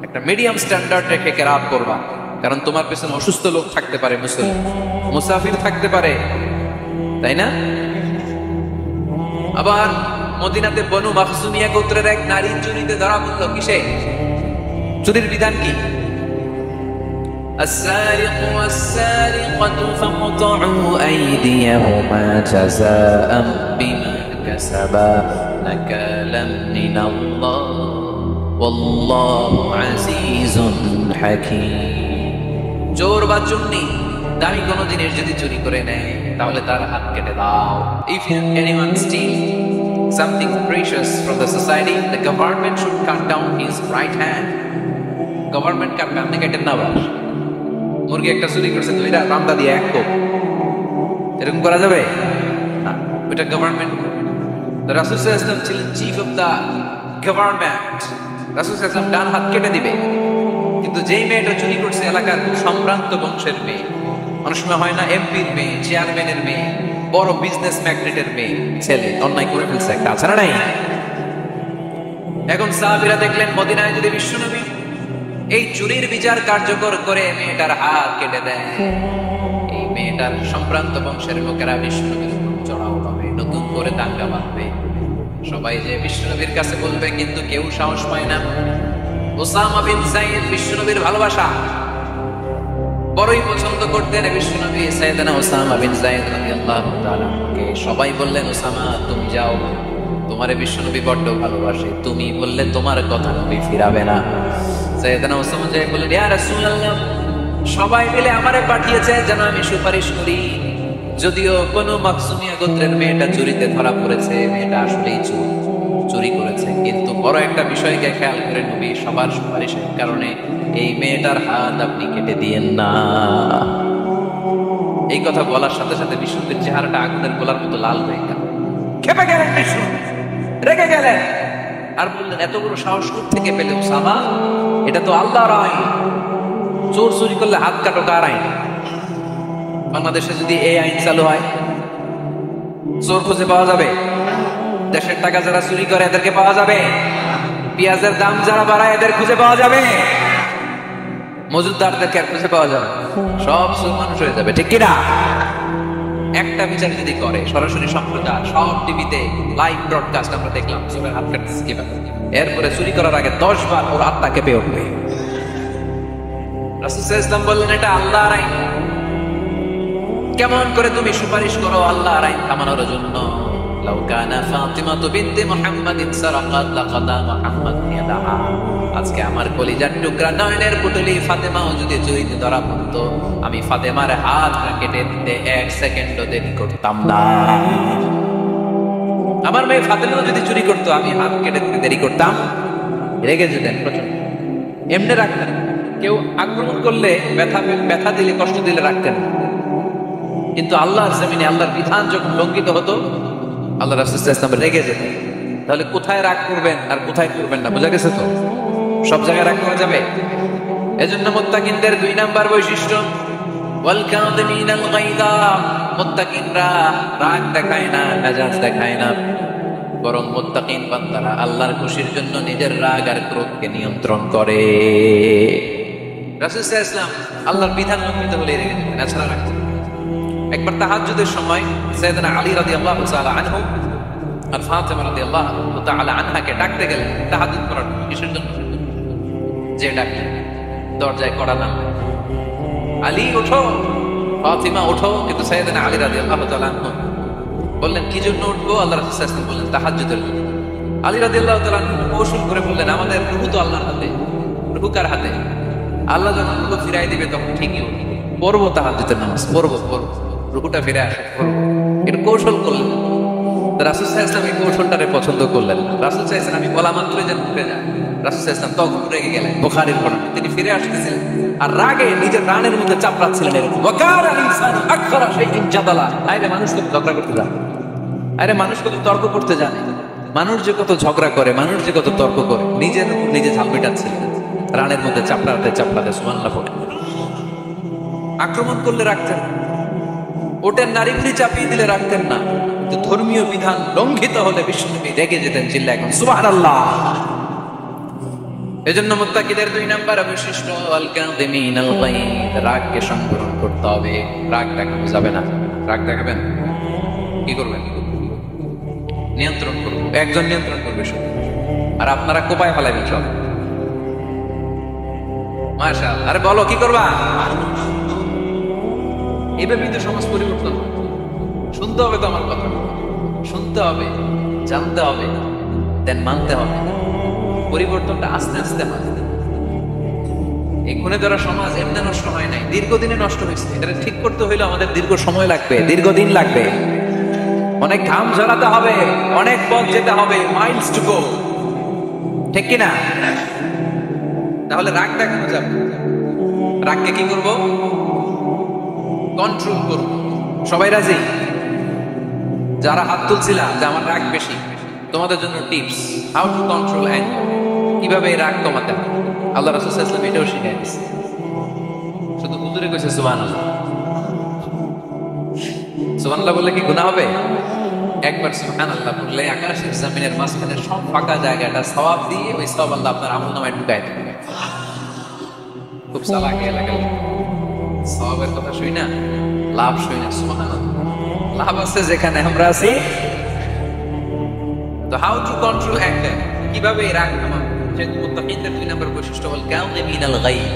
একটা মিডিয়াম স্ট্যান্ডার্ড রেখে কেরাত করবা, কারণ তোমার পেছনে অসুস্থ লোক থাকতে পারে, মুসাফির থাকতে পারে, তাই না? আবার মদিনাতে বনু মাখজুমিয়া গোত্রের এক নারী চুরিতে ধরা পড়ল। কিসে? চুরির বিধান কি? السارق والسارقة فاقطعوا أيديهما جزاء بما كسبا نكالا من الله والله عزيز حكيم। চোর বা চুন্নি দামি কোনো জিনিস যদি চুরি করে নেয় তাহলে তার হাত কেটে দাও। If anyone steals something precious from the society, the government should cut down his right hand. Government কাটবে, আপনি কেটেন না। আবার মুরগি একটা চুরি করছে, দুইটা রামদা দিয়ে এক কোপ, এরকম করা যাবে না, ওইটা গভর্নমেন্ট। রাসূল সাল্লাল্লাহু আলাইহি ওয়াসাল্লাম ছিলেন চিফ অফ দা গভর্নমেন্ট। রাসূল সাল্লাল্লাহু আলাইহি ওয়াসাল্লাম ডান হাত কেটে দিবে, কিন্তু যেই মেয়েটা চুরি করছে এলাকার সম্ভ্রান্ত বংশের মেয়ে, অনেক সময় হয় না এমপির মেয়ে, চেয়ারম্যানের মেয়ে, বড় বিজনেস ম্যাগনেটের মেয়ে, ছেলে অন্যায় করে ফেলছে একটা, আছে না নাই? এখন সাহাবীরা দেখলেন মদিনায় যদি বিশ্বনবী এই চুরির বিচার কার্যকর করে মেয়েটার হাত কেটে দেয়, এই মেয়েটার সম্ভ্রান্ত বংশের লোকেরা বিশ্বনবীর উপর চড়াও হবে, নতুন করে দাঙ্গা বাঁধবে, সবাই যে বিশ্বনবীর কাছে বলবে, কিন্তু কেউ সাহস পায় না। ওসামা বিন যায়েদ বিশ্বনবীর ভালোবাসা বড়ই পছন্দ করতেন বিশ্বনবী। সাইয়েদনা ওসামা বিন যায়েদ রাদিয়াল্লাহু তাআলা কে সবাই বললেন, ওসামা তুমি যাও, তোমারে বিশ্বনবী বড্ড ভালোবাসে, তুমি বললে তোমার কথা নবী ফিরাবে না। সাইয়েদনা ওসামা যাই বললেন, ইয়া রাসূলুল্লাহ, সবাই মিলে আমারে পাঠিয়েছে যেন আমি সুপারিশ করি, যদিও কোনো মাকসুমিয়া গোত্রের মেয়েটা চুরিতে ধরা পড়েছে, মেয়েটা আসলেই চুরি করেছে, কিন্তু বড় একটা বিষয়কে খেয়াল করে নবী, সবার সুপারিশের কারণে এই মেয়েটার হাত আপনি কেটে দিয়েন না। এই কথা বলার সাথে সাথে বিশ্বনবীর চেহারাটা আগুনের গোলার মতো লাল হয়ে গেল, খেপে গেলেন বিষ্ণু, রেগে গেলেন, আর বললেন, এত বড় সাহস থেকে পেলে ওসামা? এটা তো আল্লাহর আইন, চোর চুরি করলে হাত কাটো কার আইন? বাংলাদেশে যদি এই আইন চালু হয়, চোর খুঁজে পাওয়া যাবে? দেশের টাকা যারা চুরি করে এদেরকে পাওয়া যাবে? পেঁয়াজের দাম যারা বাড়ায় এদের খুঁজে পাওয়া যাবে? মজুদদারদেরকে আর খুঁজে পাওয়া যাবে? সব চোর মানুষ হয়ে যাবে, ঠিক কিনা? একটা বিচার যদি করে, সরাসরি সম্প্রচার, সব টিভিতে লাইভ ব্রডকাস্ট আমরা দেখলাম, চোরের হাত কাটতেছে কিভাবে, এরপরে চুরি করার আগে 10 বার ওর হাতটা কেঁপে উঠবে। রাসূল সাল্লাল্লাহু আলাইহি ওয়াসাল্লাম বললেন, এটা আল্লাহর আইন, কেমন করে তুমি সুপারিশ করো আল্লাহর আইন থামানোর জন্য? লাউ কানা ফাতিমাতু বিনতে মুহাম্মাদিন সারাকাত লাকাদা মুহাম্মাদ ইয়াদাহা। আজকে আমার কলিজার টুকরা নয়নের পুতুলি ফাতেমাও যদি চুরিতে ধরা পড়তো, আমি ফাতেমার হাত কেটে দিতে 1 সেকেন্ডও দেরি করতাম না। আমার মেয়ে ফাতেমাও যদি চুরি করতো, আমি হাত কেটে দিতে দেরি করতাম? রেগে যেতেন প্রচন্ড, এমনি রাখতেন। কেউ আক্রমণ করলে ব্যথা দিলে, কষ্ট দিলে রাখতেন, কিন্তু আল্লাহর জমিনে আল্লাহর বিধান যখন লঙ্ঘিত হতো, আল্লাহ রাসূল সাল্লাল্লাহু আলাইহি ওয়াসাল্লাম রেগে যেতেন। তাহলে কোথায় রাগ করবেন আর কোথায় করবেন না বোঝা গেছে তো? সব জায়গায় রাগ করা যাবে? এজন্য মুত্তাকিনদের 2 নাম্বার বৈশিষ্ট্য, ওয়াল কাযিমিনাল গায়যা। মুত্তাকিনরা রাগ দেখায় না, মেজাজ দেখায় না, বরং মুত্তাকিন বান্দারা আল্লাহর খুশির জন্য নিজের রাগ আর ক্রোধকে নিয়ন্ত্রণ করে। রাসূল সাল্লাল্লাহু আলাইহি ওয়াসাল্লাম আল্লাহর বিধান লঙ্ঘিত হলে রেগে যেতেন, এছাড়া রাখতেন। একবার তাহাজ্জুদের সময় সাইয়েদনা আলী রাদিয়াল্লাহু তাআলা আনহু আর ফাতেমা রাদিয়াল্লাহু তাআলা আনহাকে ডাকতে গেলেন তাহাজ্জুদ করার জন্য। কিসের জন্য? যে ডাকলেন, দরজায় কড়া নামলেন, আলী ওঠো, ফাতিমা ওঠো, কিন্তু সাইয়েদনা আলী রাদিয়াল্লাহু তাআলা আনহু বললেন, কি জন্য উঠবো? আল্লাহ রাসূল সাল্লাল্লাহু আলাইহি ওয়াসাল্লাম বললেন, তাহাজ্জুদের জন্য। আলী রাদিয়াল্লাহু তাআলা আনহু কৌশল করে বললেন, আমাদের রূহ তো আল্লাহর হাতে, রূহ কার হাতে? আল্লাহ যখন রূহ ফিরাই দিবে তখন ঠিকই পড়বো তাহাজ্জুদের নামাজ, পড়বো, রুকুটা ফিরে আসে, এটা কৌশল করলেন। রাসূল সাল্লাল্লাহু আলাইহি ওয়াসাল্লাম এই কৌশলটারে পছন্দ করলেন। রাসূল সাল্লাল্লাহু আলাইহি ওয়াসাল্লাম আমি বলা মাত্রই যেন উঠে যান, রাসূল সাল্লাল্লাহু আলাইহি ওয়াসাল্লাম তখন রেগে গেলেন। বুখারীর ঘটনা, তিনি ফিরে আসতেছিলেন আর রাগে নিজের রানের মধ্যে চাপড়াচ্ছিলেন এরকম, ওয়াকারা ইনসান আকসারা শাইইন জাদালা। আরে মানুষ কত ঝগড়া করতে জানে, আরে মানুষ কত তর্ক করতে জানে, মানুষ যে কত ঝগড়া করে, মানুষ যে কত তর্ক করে, নিজের উপর নিজে ঝাল মেটাচ্ছিলেন রানের মধ্যে চাপড়াতে চাপড়াতে। সুবহানাল্লাহ পড়ে আক্রমণ করলে রাখতেন, ওটের নারী ভুঁড়ি চাপিয়ে দিলে রাখতেন না, কিন্তু ধর্মীয় বিধান লঙ্ঘিত হলে বিশ্বনবী রেগে যেতেন, চিল্লা এখন সুবহানাল্লাহ। এজন্য মুত্তাকিদের 2 নাম্বার বৈশিষ্ট্য, আল কাযিমিনাল গায়দ, রাগকে সংবরণ করতে হবে, রাগ দেখানো যাবে না। রাগ দেখাবেন, কি করবেন? নিয়ন্ত্রণ করবো, একজন নিয়ন্ত্রণ করবে সব, আর আপনারা কোপায় ফেলাবেন সব। মাশাআল্লাহ, আরে বলো কি করবা? এভাবেই তো সমাজ পরিবর্তন। শুনতে হবে তো আমার কথা, শুনতে হবে, জানতে হবে, দেন মানতে হবে। পরিবর্তনটা আস্তে আস্তে হয়। এই গুণে ধরা সমাজ এমনি নষ্ট হয় নাই, দীর্ঘদিনে নষ্ট হয়েছে। এটা ঠিক করতে হইলে আমাদের দীর্ঘ সময় লাগবে, দীর্ঘদিন লাগবে, অনেক ঘাম ঝরাতে হবে, অনেক পথ যেতে হবে, মাইলস টু গো, ঠিক কিনা? তাহলে রাগ দেখানো যাবে। রাগকে কি করব? কন্ট্রোল করব। সবাই রাজি? যারা হাত তুলছিলাম যে আমার রাগ বেশি, তোমাদের জন্য tips, how to control anger, কিভাবে এই রাগ কমাতে হয়। আল্লাহ রাসূল সাল্লাল্লাহু আলাইহি ওয়াসাল্লাম এটাও শিখিয়ে দিয়েছে। শুধু হুজুরে কইছে সুবহানাল্লাহ। সুবহানাল্লাহ বললে কি গুনাহ হবে? একবার সুবহানাল্লাহ বললে আকাশের জমিনের মাঝখানে সব ফাঁকা জায়গাটা সওয়াব দিয়ে ওই সওয়াব আল্লাহ আপনার আমলনামায় ঢুকায় দেবে। খুব চালাকি এলাকা, সওয়াবের কথা শুই না, লাভ শুই না। সুবহানাল্লাহ, লাভ আছে যেখানে আমরা আছি। তো হাউ টু কন্ট্রোল অ্যাঙ্গার, কিভাবে এই রাগ কমাবো? যেহেতু মুত্তাকিনদের 2 নম্বর বৈশিষ্ট্য হল কাযিমিনাল গায়ব।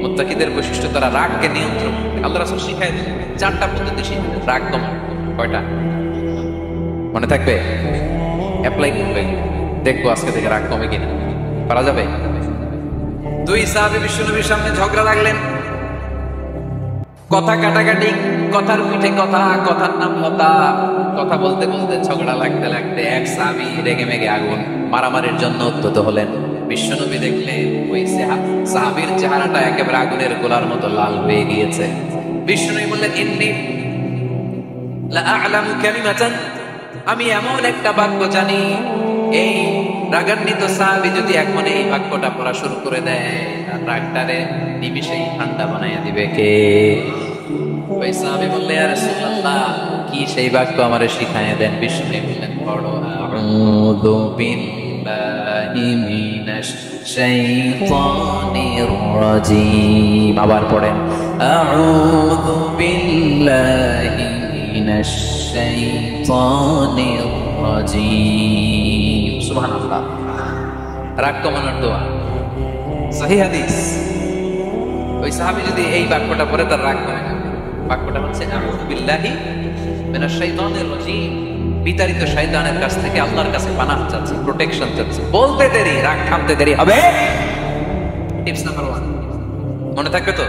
মুত্তাকিদের বৈশিষ্ট্য তারা রাগকে নিয়ন্ত্রণ করে। আল্লাহ রাসূল শিখায় দেন 4টা পদ্ধতি শিখায় রাগ কমানো। কয়টা মনে থাকবে? অ্যাপ্লাই করবে, দেখবো আজকে থেকে রাগ কমে কিনা। পারা যাবে? 2 সাহাবী বিশ্বনবীর সামনে ঝগড়া লাগলেন, কথা কাটাকাটি, কথার পিঠে কথা, কথার নাম লতা। কথা বলতে বলতে ঝগড়া লাগতে লাগতে এক সাহাবী রেগে মেগে আগুন, মারামারির জন্য উদ্যত হলেন। বিশ্বনবী দেখলেন ওই সাহাবীর চেহারাটা একেবারে আগুনের গোলার মতো লাল হয়ে গিয়েছে। বিশ্বনবী বললেন, ইন্নী লা আ'লামু কালিমাতান, আমি এমন একটা বাক্য জানি, এই রাগান্বিত সাহাবী যদি এখন এই বাক্যটা পড়া শুরু করে দেয়, তার রাগটারে নিমিষেই ঠান্ডা বানাইয়া দিবে কে? ওই সাহাবী বললেন, ইয়া রাসূলুল্লাহ, কি সেই বাক্য আমারে শিখাইয়া দেন। বিশ্বনবী বললেন, পড়ো, আউযু বিল্লাহি মিনাশ শাইতানির রাজীম। আবার পড়েন, আউযু বিল্লাহি মিনাশ শাইতানির রাজীম। সুবহানাল্লাহ, রাগ কমানোর দোয়া, সহিহ হাদিস। ওই সাহাবী যদি এই বাক্যটা পড়ে তার রাগ কমে যাবে। বাক্যটা হচ্ছে আউযু বিল্লাহি মিনাশ শাইতানির রাজীম, বিতাড়িত শয়তানের কাছ থেকে আল্লাহর কাছে পানাহ চাচ্ছি, প্রোটেকশন চাচ্ছি। বলতে দেরি, রাগ থামতে দেরি হবে। টিপস নাম্বার 1 মনে থাকবে তো?